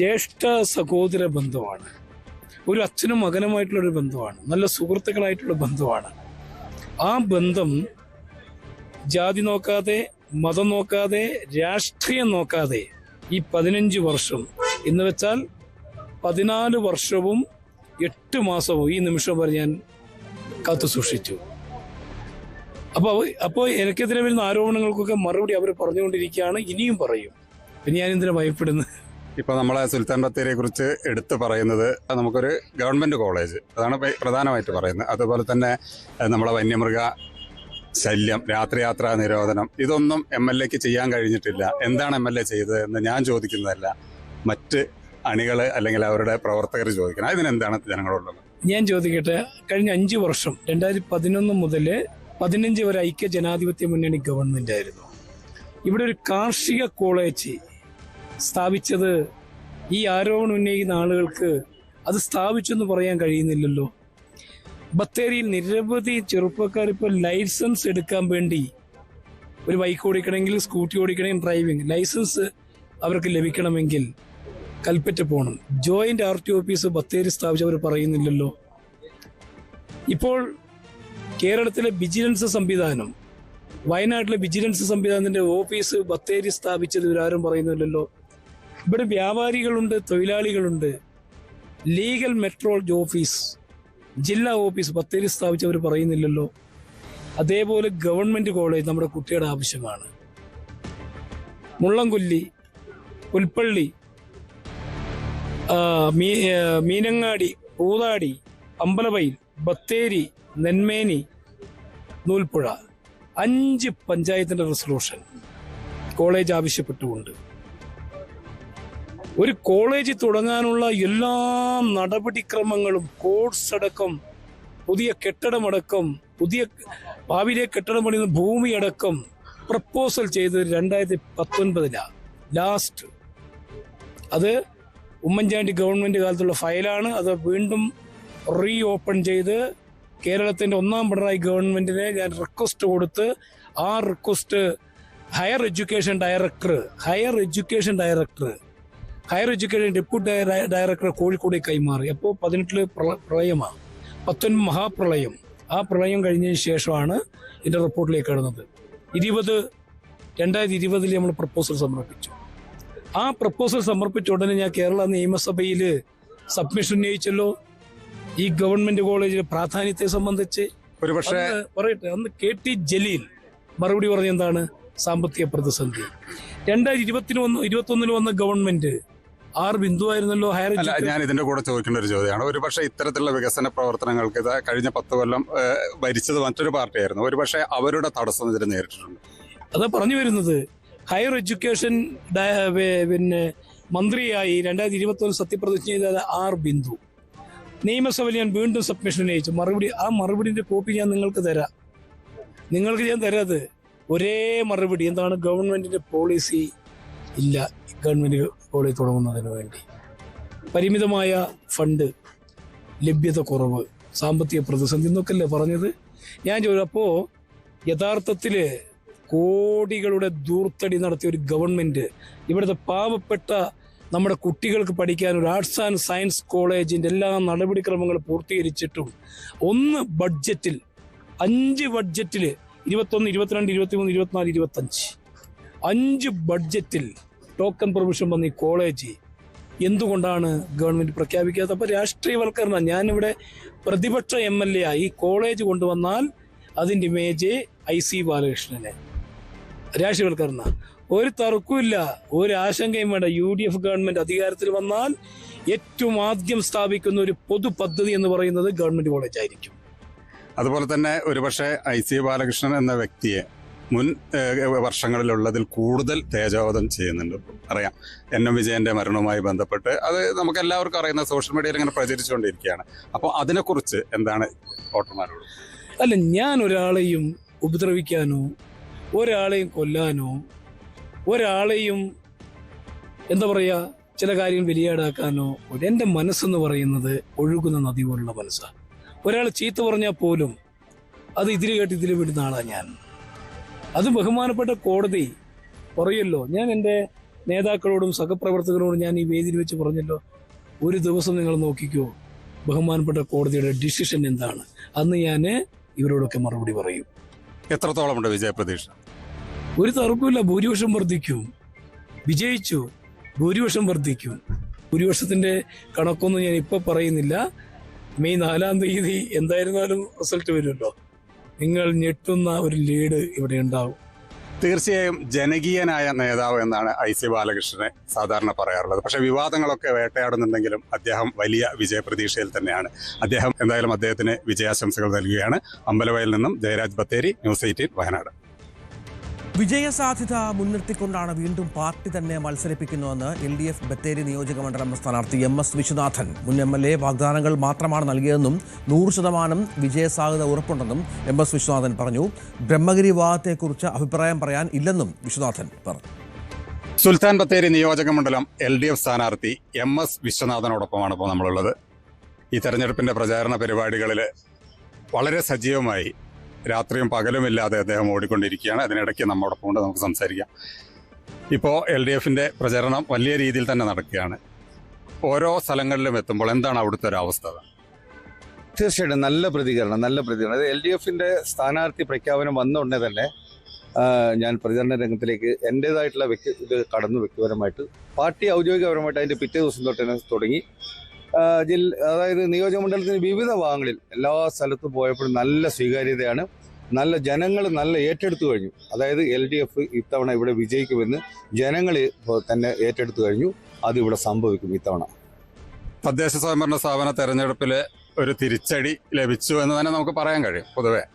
Speaker 14: ജ്യേഷ്ഠ സഹോദര ബന്ധമാണ്, ഒരു അച്ഛനും മകനുമായിട്ടുള്ളൊരു ബന്ധമാണ്, നല്ല സുഹൃത്തുക്കളായിട്ടുള്ള ബന്ധമാണ്. ആ ബന്ധം ജാതി നോക്കാതെ, മതം നോക്കാതെ, രാഷ്ട്രീയം നോക്കാതെ ഈ 15 വർഷം എന്ന് വെച്ചാൽ 14 വർഷവും 8 മാസവും ഈ നിമിഷം വരെ ഞാൻ കാത്തു സൂക്ഷിച്ചു. അപ്പോൾ എനിക്കെതിരെ വരുന്ന ആരോപണങ്ങൾക്കൊക്കെ മറുപടി അവർ പറഞ്ഞുകൊണ്ടിരിക്കുകയാണ്, ഇനിയും പറയും. പിന്നെ ഞാൻ എന്തിനാ ഭയപ്പെടുന്നത്?
Speaker 13: ഇപ്പോൾ നമ്മളെ സുൽത്താൻ ബത്തേരിയെ കുറിച്ച് എടുത്തു പറയുന്നത് നമുക്കൊരു ഗവൺമെൻറ് കോളേജ്, അതാണ് പ്രധാനമായിട്ട് പറയുന്നത്. അതുപോലെ തന്നെ നമ്മളെ വന്യമൃഗ ശല്യം, രാത്രിയാത്രാ നിരോധനം, ഇതൊന്നും MLA ക്ക് ചെയ്യാൻ കഴിഞ്ഞിട്ടില്ല. എന്താണ് MLA ചെയ്തത് എന്ന് ഞാൻ ചോദിക്കുന്നതല്ല, മറ്റ് അണികൾ അല്ലെങ്കിൽ അവരുടെ പ്രവർത്തകർ ചോദിക്കണം. ഇതിനെന്താണ് ജനങ്ങളുള്ളത്?
Speaker 14: ഞാൻ ചോദിക്കട്ടെ, കഴിഞ്ഞ 5 വർഷം 2011 മുതൽ 15 വരെ ഐക്യ ജനാധിപത്യ മുന്നണി ഗവൺമെന്റ് ആയിരുന്നു. ഇവിടെ ഒരു കാർഷിക കോളേജ് സ്ഥാപിച്ചത് ഈ ആരോപണം ഉന്നയിക്കുന്ന ആളുകൾക്ക് അത് സ്ഥാപിച്ചെന്ന് പറയാൻ കഴിയുന്നില്ലല്ലോ. ബത്തേരിയിൽ നിരവധി ചെറുപ്പക്കാർ ഇപ്പോൾ ലൈസൻസ് എടുക്കാൻ വേണ്ടി, ഒരു ബൈക്ക് ഓടിക്കണമെങ്കിൽ, സ്കൂട്ടി ഓടിക്കണമെങ്കിൽ, ഡ്രൈവിംഗ് ലൈസൻസ് അവർക്ക് ലഭിക്കണമെങ്കിൽ കൽപ്പറ്റ പോകണം. ജോയിന്റ് RTO ഓഫീസ് ബത്തേരി സ്ഥാപിച്ചവർ പറയുന്നില്ലല്ലോ. ഇപ്പോൾ കേരളത്തിലെ വിജിലൻസ് സംവിധാനം, വയനാട്ടിലെ വിജിലൻസ് സംവിധാനത്തിന്റെ ഓഫീസ് ബത്തേരി സ്ഥാപിച്ചത് ഇവരാരും പറയുന്നില്ലല്ലോ. ഇവിടെ വ്യാപാരികളുണ്ട്, തൊഴിലാളികളുണ്ട്. ലീഗൽ മെട്രോളജി ഓഫീസ്, ജില്ലാ ഓഫീസ് ബത്തേരി സ്ഥാപിച്ചവർ പറയുന്നില്ലല്ലോ. അതേപോലെ ഗവൺമെന്റ് കോളേജ് നമ്മുടെ കുട്ടിയുടെ ആവശ്യമാണ്. മുള്ളംകൊല്ലി, പുൽപ്പള്ളി, മീനങ്ങാടി, പൂതാടി, അമ്പലവയൽ, ബത്തേരി, നെന്മേനി, നൂൽപ്പുഴ 5 പഞ്ചായത്തിന്റെ റെസൊല്യൂഷൻ കോളേജ് ആവശ്യപ്പെട്ടുകൊണ്ട്. ഒരു കോളേജ് തുടങ്ങാനുള്ള എല്ലാ നടപടിക്രമങ്ങളും, കോഴ്സ് അടക്കം, പുതിയ കെട്ടിടമടക്കം, പുതിയ ഭാവിയിലെ കെട്ടിടം പണിയുന്ന ഭൂമിയടക്കം പ്രപ്പോസൽ ചെയ്ത് 2019 ലാസ്റ്റ്. അത് ഉമ്മൻചാണ്ടി ഗവൺമെന്റ് കാലത്തുള്ള ഫയലാണ്. അത് വീണ്ടും റീ ഓപ്പൺ ചെയ്ത് കേരളത്തിന്റെ 1ാം പിണറായി ഗവൺമെന്റിനെ ഞാൻ റിക്വസ്റ്റ് കൊടുത്ത്, ആ request higher education director deputy director Kozhikode കൈമാറി. അപ്പോൾ 18 പ്രളയമാണ്, 19 മഹാപ്രളയം. ആ പ്രളയം കഴിഞ്ഞതിന് ശേഷമാണ് ഇതിന്റെ റിപ്പോർട്ടിലേക്ക് കടന്നത്. 2020 നമ്മൾ പ്രപ്പോസൽ സമർപ്പിച്ചു. ആ പ്രപ്പോസൽ സമർപ്പിച്ച ഉടനെ ഞാൻ കേരള നിയമസഭയിൽ സബ്മിഷൻ ഉന്നയിച്ചല്ലോ ഈ ഗവൺമെന്റ് കോളേജിലെ പ്രാധാന്യത്തെ സംബന്ധിച്ച്. പറയട്ടെ, അന്ന് KT ജലീൽ മറുപടി പറഞ്ഞ എന്താണ്? സാമ്പത്തിക പ്രതിസന്ധി. 2021 വന്ന ഗവൺമെന്റ് ബിന്ദു ആയിരുന്നല്ലോ ഹയർ എഡ്യൂക്കേഷൻ.
Speaker 13: ഞാൻ ഇതിന്റെ കൂടെ ചോദിക്കേണ്ട ഒരു ചോദ്യമാണ്. ഒരുപക്ഷെ ഇത്തരത്തിലുള്ള വികസന പ്രവർത്തനങ്ങൾക്ക് കഴിഞ്ഞ 10 കൊല്ലം ഭരിച്ചത് മറ്റൊരു പാർട്ടിയായിരുന്നു. ഒരുപക്ഷെ അവരുടെ തടസ്സം ഇതിൽ നേരിട്ടിട്ടുണ്ട്.
Speaker 14: അതാ പറഞ്ഞു വരുന്നത്. ഹയർ എഡ്യൂക്കേഷൻ പിന്നെ മന്ത്രിയായി 2021 സത്യപ്രതിജ്ഞ ചെയ്ത ബിന്ദു. നിയമസഭയിൽ ഞാൻ വീണ്ടും സബ്മിഷൻ ഉന്നയിച്ചു. ആ മറുപടിന്റെ കോപ്പി ഞാൻ നിങ്ങൾക്ക് തരാം. ഞാൻ തരാത് ഒരേ മറുപടി എന്താണ്? ഗവൺമെന്റിന്റെ പോളിസി ഇല്ല ഗവൺമെന്റ് കോളേജ് തുടങ്ങുന്നതിന് വേണ്ടി. പരിമിതമായ ഫണ്ട്, ലഭ്യത കുറവ്, സാമ്പത്തിക പ്രതിസന്ധി എന്നൊക്കെയല്ലേ പറഞ്ഞത്. ഞാൻ ചോദിച്ചപ്പോ യഥാർത്ഥത്തില് കോടികളുടെ ദൂർത്തടി നടത്തിയ ഒരു ഗവൺമെന്റ് ഇവിടുത്തെ പാവപ്പെട്ട നമ്മുടെ കുട്ടികൾക്ക് പഠിക്കാൻ ഒരു ആർട്സ് ആൻഡ് സയൻസ് കോളേജിന്റെ എല്ലാ നടപടിക്രമങ്ങളും പൂർത്തീകരിച്ചിട്ടും 5 ബഡ്ജറ്റിൽ 21, 22, 23, 24, 25 5 ബഡ്ജറ്റിൽ ടോക്കൺ പ്രൊവിഷൻ വന്ന ഈ കോളേജ് എന്തുകൊണ്ടാണ് ഗവൺമെന്റ് പ്രഖ്യാപിക്കാത്തത്? അപ്പൊ രാഷ്ട്രീയവൽക്കരണം. ഞാനിവിടെ പ്രതിപക്ഷ MLA ഈ കോളേജ് കൊണ്ടുവന്നാൽ അതിന്റെ ഇമേജ് IC ബാലകൃഷ്ണന്. രാഷ്ട്രീയവൽക്കരണ ഒരു തർക്കമില്ല, ഒരു ആശങ്കയും വേണ്ട. UDF ഗവൺമെന്റ് അധികാരത്തിൽ വന്നാൽ ഏറ്റവും ആദ്യം സ്ഥാപിക്കുന്ന ഒരു പൊതു പദ്ധതി എന്ന് പറയുന്നത് ഗവൺമെന്റ് കോളേജ് ആയിരിക്കും.
Speaker 13: അതുപോലെ തന്നെ ഒരുപക്ഷെ IC ബാലകൃഷ്ണൻ എന്ന വ്യക്തിയെ മുൻ വർഷങ്ങളിലുള്ളതിൽ കൂടുതൽ തേജോവധം ചെയ്യുന്നുണ്ട്. അറിയാം, NM വിജയന്റെ മരണവുമായി ബന്ധപ്പെട്ട് അത് നമുക്ക് എല്ലാവർക്കും അറിയുന്ന സോഷ്യൽ മീഡിയയിൽ ഇങ്ങനെ പ്രചരിച്ചുകൊണ്ടിരിക്കുകയാണ്. അപ്പോൾ അതിനെക്കുറിച്ച് എന്താണ് വോട്ടർമാരോട്?
Speaker 14: അല്ല, ഞാൻ ഒരാളെയും ഉപദ്രവിക്കാനോ ഒരാളെയും കൊല്ലാനോ ഒരാളെയും എന്താ പറയുക ചില കാര്യങ്ങൾ വലിയാടാക്കാനോ എൻ്റെ മനസ്സെന്ന് പറയുന്നത് ഒഴുകുന്ന നദി പോലുള്ള മനസ്സാണ്. ഒരാൾ ചീത്ത പറഞ്ഞാൽ പോലും അത് ഇതിൽ കേട്ട് ഇതിൽ വിടുന്ന ആളാണ് ഞാൻ. അത് ബഹുമാനപ്പെട്ട കോടതി പറയല്ലോ. ഞാൻ എൻ്റെ നേതാക്കളോടും സഹപ്രവർത്തകരോടും ഞാൻ ഈ വേദിയിൽ വെച്ച് പറഞ്ഞല്ലോ, ഒരു ദിവസം നിങ്ങൾ നോക്കിക്കോ ബഹുമാനപ്പെട്ട കോടതിയുടെ ഡിസിഷൻ എന്താണ്. അന്ന് ഞാൻ ഇവരോടൊക്കെ മറുപടി പറയും.
Speaker 13: എത്രത്തോളമുണ്ട് വിജയപ്രതീക്ഷ?
Speaker 14: ഒരു തർക്കമില്ല, ഭൂരിപക്ഷം വർദ്ധിക്കും. വിജയിച്ചു. ഭൂരിപക്ഷം വർദ്ധിക്കും. ഭൂരിപക്ഷത്തിൻ്റെ കണക്കൊന്നും ഞാൻ ഇപ്പോൾ പറയുന്നില്ല. മെയ് 4-ാം തീയതി എന്തായിരുന്നാലും റിസൾട്ട് വരുമല്ലോ. നിങ്ങൾ ഞെട്ടുന്ന ഒരു ലീഡ് ഇവിടെ ഉണ്ടാവും.
Speaker 13: തീർച്ചയായും ജനകീയനായ നേതാവ് എന്നാണ് IC ബാലകൃഷ്ണനെ സാധാരണ പറയാറുള്ളത്. പക്ഷേ വിവാദങ്ങളൊക്കെ വേട്ടയാടുന്നുണ്ടെങ്കിലും അദ്ദേഹം വലിയ വിജയപ്രതീക്ഷയിൽ തന്നെയാണ്. എന്തായാലും അദ്ദേഹത്തിന് വിജയാശംസകൾ നൽകുകയാണ്. അമ്പലവയലിൽ നിന്നും ജയരാജ് ബത്തേരി, ന്യൂസ് 18 വയനാട്.
Speaker 1: വിജയസാധ്യത മുൻനിർത്തിക്കൊണ്ടാണ് വീണ്ടും പാർട്ടി തന്നെ മത്സരിപ്പിക്കുന്നതെന്ന് LDF ബത്തേരി നിയോജക മണ്ഡലം സ്ഥാനാർത്ഥി MS വിശ്വനാഥൻ. മുൻ MLA വാഗ്ദാനങ്ങൾ മാത്രമാണ് നൽകിയതെന്നും 100% വിജയസാധ്യത ഉറപ്പുണ്ടെന്നും MS വിശ്വനാഥൻ പറഞ്ഞു. ബ്രഹ്മഗിരി വിവാദത്തെക്കുറിച്ച് അഭിപ്രായം പറയാൻ ഇല്ലെന്നും വിശ്വനാഥൻ പറഞ്ഞു.
Speaker 13: സുൽത്താൻ ബത്തേരി നിയോജക മണ്ഡലം LDF സ്ഥാനാർത്ഥി MS വിശ്വനാഥനോടൊപ്പമാണ് ഇപ്പോൾ നമ്മളുള്ളത്. ഈ തെരഞ്ഞെടുപ്പിന്റെ പ്രചാരണ പരിപാടികളിൽ വളരെ സജീവമായി രാത്രിയും പകലുമില്ലാതെ അദ്ദേഹം ഓടിക്കൊണ്ടിരിക്കുകയാണ്. അതിനിടയ്ക്ക് നമ്മോടൊപ്പം കൊണ്ട് നമുക്ക് സംസാരിക്കാം. ഇപ്പോൾ LDFന്റെ പ്രചരണം വലിയ രീതിയിൽ തന്നെ നടക്കുകയാണ്. ഓരോ സ്ഥലങ്ങളിലും എത്തുമ്പോൾ എന്താണ് അവിടുത്തെ ഒരു അവസ്ഥ?
Speaker 15: തീർച്ചയായിട്ടും നല്ല പ്രതികരണം. LDFന്റെ സ്ഥാനാർത്ഥി പ്രഖ്യാപനം വന്ന ഉടനെ തന്നെ ഞാൻ പ്രചരണ രംഗത്തിലേക്ക് എൻ്റേതായിട്ടുള്ള ഇത് കടന്നു. വ്യക്തിപരമായിട്ട് പാർട്ടി ഔദ്യോഗികപരമായിട്ട് അതിൻ്റെ പിറ്റേ ദിവസം തൊട്ട് തന്നെ തുടങ്ങി. അതായത് നിയോജകമണ്ഡലത്തിന് വിവിധ ഭാഗങ്ങളിൽ എല്ലാ സ്ഥലത്തും പോയപ്പോഴും നല്ല സ്വീകാര്യതയാണ്. നല്ല ജനങ്ങൾ നല്ല ഏറ്റെടുത്തു കഴിഞ്ഞു. അതായത് LDF ഇത്തവണ ഇവിടെ വിജയിക്കുമെന്ന് ജനങ്ങൾ തന്നെ ഏറ്റെടുത്തു കഴിഞ്ഞു. അതിവിടെ സംഭവിക്കും ഇത്തവണ.
Speaker 13: തദ്ദേശ സ്വയംഭരണ സ്ഥാപന തെരഞ്ഞെടുപ്പിൽ ഒരു തിരിച്ചടി ലഭിച്ചു എന്ന് തന്നെ നമുക്ക് പറയാൻ കഴിയും. പൊതുവെ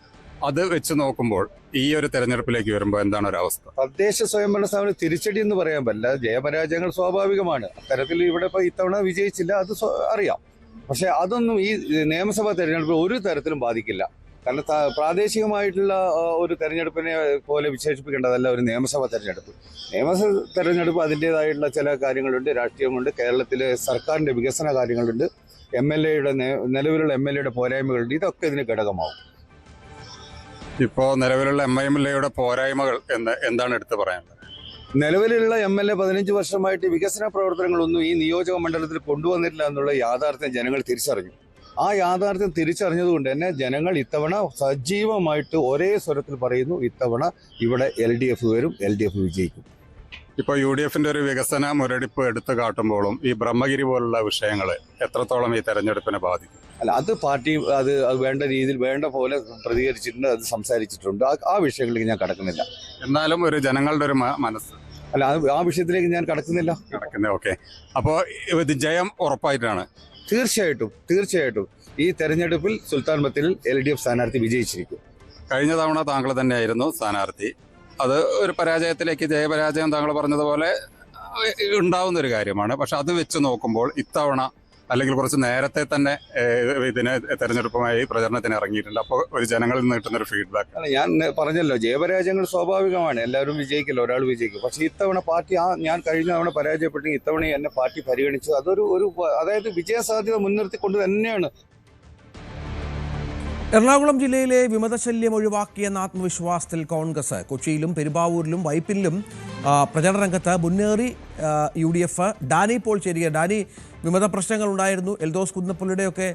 Speaker 13: അത് വെച്ച് നോക്കുമ്പോൾ ഈ ഒരു തെരഞ്ഞെടുപ്പിലേക്ക് വരുമ്പോൾ എന്താണ് ഒരു അവസ്ഥ?
Speaker 15: തദ്ദേശ സ്വയംഭരണ സ്ഥാപനം തിരിച്ചടി എന്ന് പറയാൻ പറ്റില്ല. ജയപരാജയങ്ങൾ സ്വാഭാവികമാണ്. അത്തരത്തിൽ ഇവിടെ ഇപ്പോൾ ഇത്തവണ വിജയിച്ചില്ല, അത് അറിയാം. പക്ഷെ അതൊന്നും ഈ നിയമസഭാ തെരഞ്ഞെടുപ്പിൽ ഒരു തരത്തിലും ബാധിക്കില്ല. കാരണം പ്രാദേശികമായിട്ടുള്ള ഒരു തെരഞ്ഞെടുപ്പിനെ പോലെ വിശേഷിപ്പിക്കേണ്ടതല്ല ഒരു നിയമസഭാ തെരഞ്ഞെടുപ്പ്. നിയമസഭാ തെരഞ്ഞെടുപ്പ് അതിൻ്റെതായിട്ടുള്ള ചില കാര്യങ്ങളുണ്ട്, രാഷ്ട്രീയമുണ്ട്, കേരളത്തിലെ സർക്കാരിൻ്റെ വികസന കാര്യങ്ങളുണ്ട്, നിലവിലുള്ള MLA പോരായ്മകളുണ്ട്. ഇതൊക്കെ ഇതിന് ഘടകമാവും.
Speaker 13: ഇപ്പോൾ നിലവിലുള്ള MLA പോരായ്മകൾ എന്താണ് എടുത്തു പറയാനുള്ളത്?
Speaker 15: നിലവിലുള്ള MLA 15 വർഷമായിട്ട് വികസന പ്രവർത്തനങ്ങളൊന്നും ഈ നിയോജക മണ്ഡലത്തിൽ കൊണ്ടുവന്നിട്ടില്ല എന്നുള്ള യാഥാർത്ഥ്യം ജനങ്ങൾ തിരിച്ചറിഞ്ഞു. ആ യാഥാർത്ഥ്യം തിരിച്ചറിഞ്ഞതുകൊണ്ട് തന്നെ ജനങ്ങൾ ഇത്തവണ സജീവമായിട്ട് ഒരേ സ്വരത്തിൽ പറയുന്നു, ഇത്തവണ ഇവിടെ LDF വരും, LDF വിജയിക്കും.
Speaker 13: ഇപ്പോൾ UDFന്റെ ഒരു വികസന മുരടിപ്പ് എടുത്തു കാട്ടുമ്പോഴും ഈ ബ്രഹ്മഗിരി പോലുള്ള വിഷയങ്ങൾ എത്രത്തോളം ഈ തെരഞ്ഞെടുപ്പിനെ ബാധിക്കും?
Speaker 15: അല്ല, അത് പാർട്ടി അത് വേണ്ട രീതിയിൽ വേണ്ട പോലെ പ്രതികരിച്ചിട്ടുണ്ട്, അത് സംസാരിച്ചിട്ടുണ്ട്. ആ വിഷയങ്ങളിലേക്ക് ഞാൻ കടക്കുന്നില്ല.
Speaker 13: എന്നാലും ഒരു ജനങ്ങളുടെ ഒരു മനസ്സ്
Speaker 15: അല്ല, ആ വിഷയത്തിലേക്ക് ഞാൻ കടക്കുന്നില്ല.
Speaker 13: ഓക്കെ. അപ്പോൾ ഇത് ജയം ഉറപ്പായിട്ടാണ്?
Speaker 15: തീർച്ചയായിട്ടും ഈ തെരഞ്ഞെടുപ്പിൽ സുൽത്താൻ ബത്തേരിയിൽ LDF സ്ഥാനാർത്ഥി വിജയിച്ചിരിക്കും.
Speaker 13: കഴിഞ്ഞ തവണ താങ്കൾ തന്നെയായിരുന്നു സ്ഥാനാർത്ഥി. അത് ഒരു പരാജയത്തിലേക്ക്, ജയപരാജയം താങ്കൾ പറഞ്ഞതുപോലെ ഉണ്ടാവുന്ന ഒരു കാര്യമാണ്. പക്ഷെ അത് വെച്ച് നോക്കുമ്പോൾ ഇത്തവണ അല്ലെങ്കിൽ കുറച്ച് നേരത്തെ തന്നെ ഇതിന് തെരഞ്ഞെടുപ്പുമായി പ്രചരണത്തിന് ഇറങ്ങിയിട്ടുണ്ട്. അപ്പോൾ ഒരു ജനങ്ങളിൽ നിന്ന് കിട്ടുന്ന ഒരു ഫീഡ്ബാക്ക്?
Speaker 15: ഞാൻ പറഞ്ഞല്ലോ, ജയപരാജയങ്ങൾ സ്വാഭാവികമാണ്. എല്ലാവരും വിജയിക്കില്ല, ഒരാൾ വിജയിക്കും. പക്ഷേ ഇത്തവണ പാർട്ടി ഞാൻ കഴിഞ്ഞ തവണ പരാജയപ്പെട്ടെങ്കിൽ ഇത്തവണ എന്നെ പാർട്ടി പരിഗണിച്ചത് അതൊരു അതായത് വിജയസാധ്യത മുൻനിർത്തിക്കൊണ്ട് തന്നെയാണ്.
Speaker 1: എറണാകുളം ജില്ലയിലെ വിമതശല്യം ഒഴിവാക്കിയെന്ന ആത്മവിശ്വാസത്തിൽ കോൺഗ്രസ്. കൊച്ചിയിലും പെരുമ്പാവൂരിലും വൈപ്പിനിലും പ്രചരണ രംഗത്ത് മുന്നേറി UDF. ഡാനി പോൾ ചേരുക. ഡാനി, വിമത പ്രശ്നങ്ങൾ ഉണ്ടായിരുന്നു, എൽദോസ് കുന്നപ്പള്ളിയുടെയൊക്കെ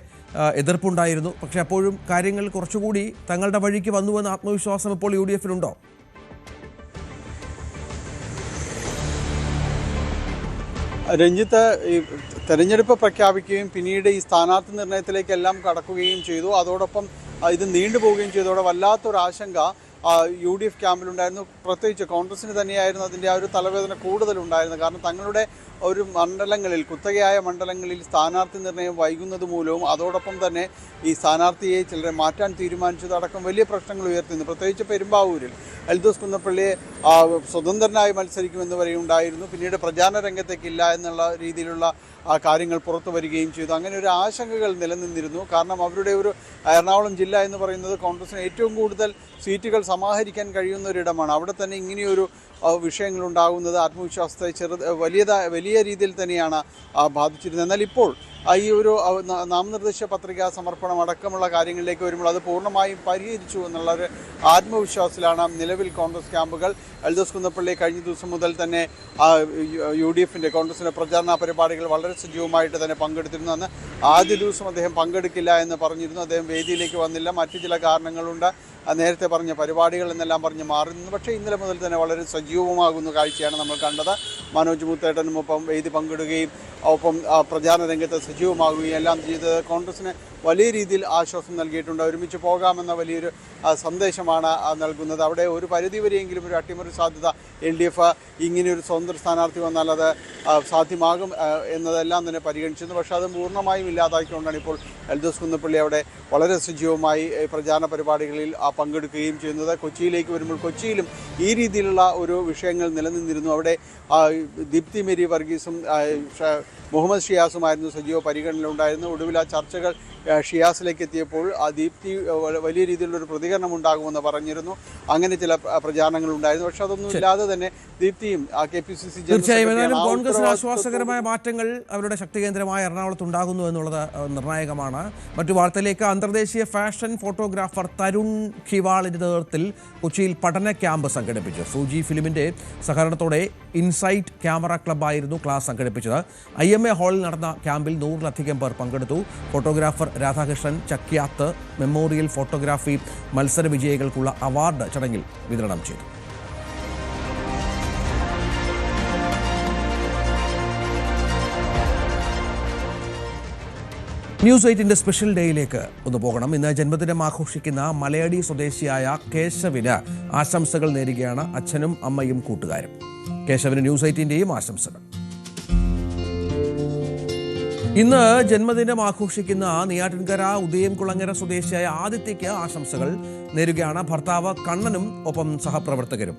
Speaker 1: എതിർപ്പുണ്ടായിരുന്നു. പക്ഷെ അപ്പോഴും കാര്യങ്ങൾ കുറച്ചുകൂടി തങ്ങളുടെ വഴിക്ക് വന്നുവെന്ന ആത്മവിശ്വാസം ഇപ്പോൾ UDFിനുണ്ടോ?
Speaker 16: രഞ്ജിത്ത്, ഈ തെരഞ്ഞെടുപ്പ് പ്രഖ്യാപിക്കുകയും പിന്നീട് ഈ സ്ഥാനാർത്ഥി നിർണയത്തിലേക്കെല്ലാം കടക്കുകയും ചെയ്തു. അതോടൊപ്പം ഇത് നീണ്ടുപോവുകയും ചെയ്തതോടെ വല്ലാത്തൊരാശങ്ക UDF ക്യാമ്പിലുണ്ടായിരുന്നു. പ്രത്യേകിച്ച് കോൺഗ്രസിന് തന്നെയായിരുന്നു അതിൻ്റെ ആ ഒരു തലവേദന കൂടുതലുണ്ടായിരുന്നു. കാരണം തങ്ങളുടെ ഒരു മണ്ഡലങ്ങളിൽ, കുത്തകയായ മണ്ഡലങ്ങളിൽ സ്ഥാനാർത്ഥി നിർണയം വൈകുന്നത് മൂലവും അതോടൊപ്പം തന്നെ ഈ സ്ഥാനാർത്ഥിയെ ചിലരെ മാറ്റാൻ തീരുമാനിച്ചതടക്കം വലിയ പ്രശ്നങ്ങൾ ഉയർത്തുന്നു. പ്രത്യേകിച്ച് പെരുമ്പാവൂരിൽ എൽദോസ് കുന്നപ്പള്ളിയെ സ്വതന്ത്രനായി മത്സരിക്കുമെന്ന് വരെ ഉണ്ടായിരുന്നു. പിന്നീട് പ്രചാരണ രംഗത്തേക്കില്ല എന്നുള്ള രീതിയിലുള്ള കാര്യങ്ങൾ പുറത്തു വരികയും ചെയ്തു. അങ്ങനെ ഒരു ആശങ്കകൾ നിലനിന്നിരുന്നു. കാരണം അവരുടെ ഒരു എറണാകുളം ജില്ല എന്ന് പറയുന്നത് കോൺഗ്രസിന് ഏറ്റവും കൂടുതൽ സീറ്റുകൾ സമാഹരിക്കാൻ കഴിയുന്ന ഒരിടമാണ്. അവിടെ തന്നെ ഇങ്ങനെയൊരു വിഷയങ്ങളുണ്ടാകുന്നത് ആത്മവിശ്വാസത്തെ വലിയ രീതിയിൽ തന്നെയാണ് ബാധിച്ചിരുന്നത്. എന്നാൽ ഇപ്പോൾ ഈ ഒരു നാമനിർദ്ദേശ പത്രികാ സമർപ്പണം അടക്കമുള്ള കാര്യങ്ങളിലേക്ക് വരുമ്പോൾ അത് പൂർണ്ണമായും പരിഹരിച്ചു എന്നുള്ള ഒരു ആത്മവിശ്വാസത്തിലാണ് നിലവിൽ കോൺഗ്രസ് ക്യാമ്പുകൾ. എൽദോസ് കുന്നപ്പള്ളി കഴിഞ്ഞ ദിവസം മുതൽ തന്നെ UDFിൻ്റെ കോൺഗ്രസിൻ്റെ പ്രചാരണ പരിപാടികൾ വളരെ സജീവമായിട്ട് തന്നെ പങ്കെടുത്തിരുന്നു. അന്ന് ആദ്യ ദിവസം അദ്ദേഹം പങ്കെടുക്കില്ല എന്ന് പറഞ്ഞിരുന്നു. അദ്ദേഹം വേദിയിലേക്ക് വന്നില്ല, മറ്റു ചില കാരണങ്ങളുണ്ട്. നേരത്തെ പറഞ്ഞ പരിപാടികൾ എന്നെല്ലാം പറഞ്ഞ് മാറുന്നു. പക്ഷേ ഇന്നലെ മുതൽ തന്നെ വളരെ സജീവമാകുന്ന കാഴ്ചയാണ് നമ്മൾ കണ്ടത്. മനോജ് മുത്തേട്ടനും ഒപ്പം വേദി പങ്കിടുകയും ഒപ്പം പ്രചാരണ രംഗത്ത് സജീവമാകുകയും എല്ലാം ചെയ്തത് കോൺഗ്രസിന് വലിയ രീതിയിൽ ആശ്വാസം നൽകിയിട്ടുണ്ട്. ഒരുമിച്ച് പോകാമെന്ന വലിയൊരു സന്ദേശമാണ് നൽകുന്നത്. അവിടെ ഒരു പരിധിവരെയെങ്കിലും ഒരു അട്ടിമറി സാധ്യത LDF ഇങ്ങനെയൊരു സ്വതന്ത്ര സ്ഥാനാർത്ഥി വന്നാൽ അത് സാധ്യമാകും എന്നതെല്ലാം തന്നെ പരിഗണിച്ചിരുന്നു. പക്ഷേ അത് പൂർണ്ണമായും ഇല്ലാതാക്കിക്കൊണ്ടാണ് ഇപ്പോൾ എൽദോസ് കുന്നപ്പള്ളി അവിടെ വളരെ സജീവമായി പ്രചാരണ പരിപാടികളിൽ പങ്കെടുക്കുകയും ചെയ്യുന്നത്. കൊച്ചിയിലേക്ക് വരുമ്പോൾ കൊച്ചിയിലും ഈ രീതിയിലുള്ള ഒരു വിഷയങ്ങൾ നിലനിന്നിരുന്നു. അവിടെ ദീപ്തി മേരി വർഗീസും മുഹമ്മദ് ഷിയാസുമായിരുന്നു സജീവ പരിഗണനയിലുണ്ടായിരുന്നു. ഒടുവിൽ ആ ചർച്ചകൾ ഷിയാസിലേക്ക് എത്തിയപ്പോൾ ആ ദീപ്തി വലിയ രീതിയിലുള്ളൊരു പ്രതികരണം ഉണ്ടാകുമെന്ന് പറഞ്ഞിരുന്നു. അങ്ങനെ ചില പ്രചാരണങ്ങൾ ഉണ്ടായിരുന്നു. പക്ഷെ അതൊന്നും ഇല്ലാതെ തന്നെ ദീപ്തിയും KPCC
Speaker 1: തീർച്ചയായും കോൺഗ്രസിന് ആശ്വാസകരമായ മാറ്റങ്ങൾ അവരുടെ ശക്തി കേന്ദ്രമായ എറണാകുളത്ത് ഉണ്ടാകുന്നു എന്നുള്ളത് നിർണായകമാണ്. മറ്റു വാർത്തയിലേക്ക്, അന്തർദേശീയ ഫാഷൻ ഫോട്ടോഗ്രാഫർ തരുൺ ഖിവാളിന്റെ നേതൃത്വത്തിൽ കൊച്ചിയിൽ പഠന ക്യാമ്പ് സംഘടിപ്പിച്ചു. സൂചി ഫിലിമിന്റെ സഹകരണത്തോടെ ഇൻസൈറ്റ് ക്യാമറ ക്ലബ്ബായിരുന്നു ക്ലാസ് സംഘടിപ്പിച്ചത്. IMA ഹാളിൽ നടന്ന ക്യാമ്പിൽ 100-ലധികം പേർ പങ്കെടുത്തു. Photographer Radhakrishnan Chakyath memorial photography മത്സര വിജയികൾക്കുള്ള അവാർഡ് ചടങ്ങിൽ വിതരണം ചെയ്തു. ന്യൂസ് 8ന്റെ സ്പെഷ്യൽ ഡേയിലേക്ക് ഒന്ന് പോകണം. ഇന്ന് ജന്മദിനം ആഘോഷിക്കുന്ന മലയാളി സ്വദേശിയായ കേശവിന് ആശംസകൾ നേരുകയാണ് അച്ഛനും അമ്മയും കൂട്ടുകാരും. കേശവിന് ന്യൂസ് 8ന്റെയും ആശംസകൾ. ഇന്ന് ജന്മദിനം ആഘോഷിക്കുന്ന നെയ്യാറ്റിൻകര ഉദയംകുളങ്ങര സ്വദേശിയായ ആദിത്യയ്ക്ക് ആശംസകൾ നേരുകയാണ് ഭർത്താവ് കണ്ണനും ഒപ്പം സഹപ്രവർത്തകരും.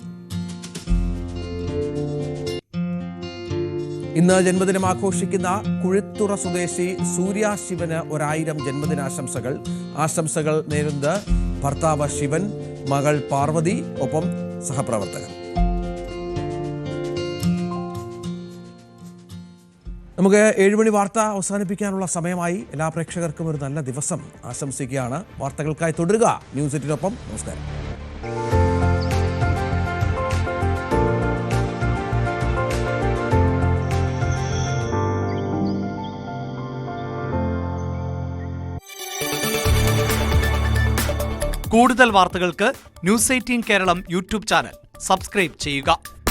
Speaker 1: ഇന്ന് ജന്മദിനം ആഘോഷിക്കുന്ന കുഴിത്തുറ സ്വദേശി സൂര്യ ശിവന് 1000 ജന്മദിനാശംസകൾ. ആശംസകൾ നേരുന്നത് ഭർത്താവ് ശിവൻ, മകൾ പാർവതി, ഒപ്പം സഹപ്രവർത്തകർ. നമുക്ക് 7 മണി വാർത്ത അവസാനിപ്പിക്കാനുള്ള സമയമായി. എല്ലാ പ്രേക്ഷകർക്കും ഒരു നല്ല ദിവസം ആശംസിക്കുകയാണ്. വാർത്തകൾക്കായി തുടരുക ന്യൂസ് 8-നൊപ്പം. നമസ്കാരം.
Speaker 17: കൂടുതൽ വാർത്തകൾക്ക് news 18 Keralam YouTube channel subscribe ചെയ്യുക.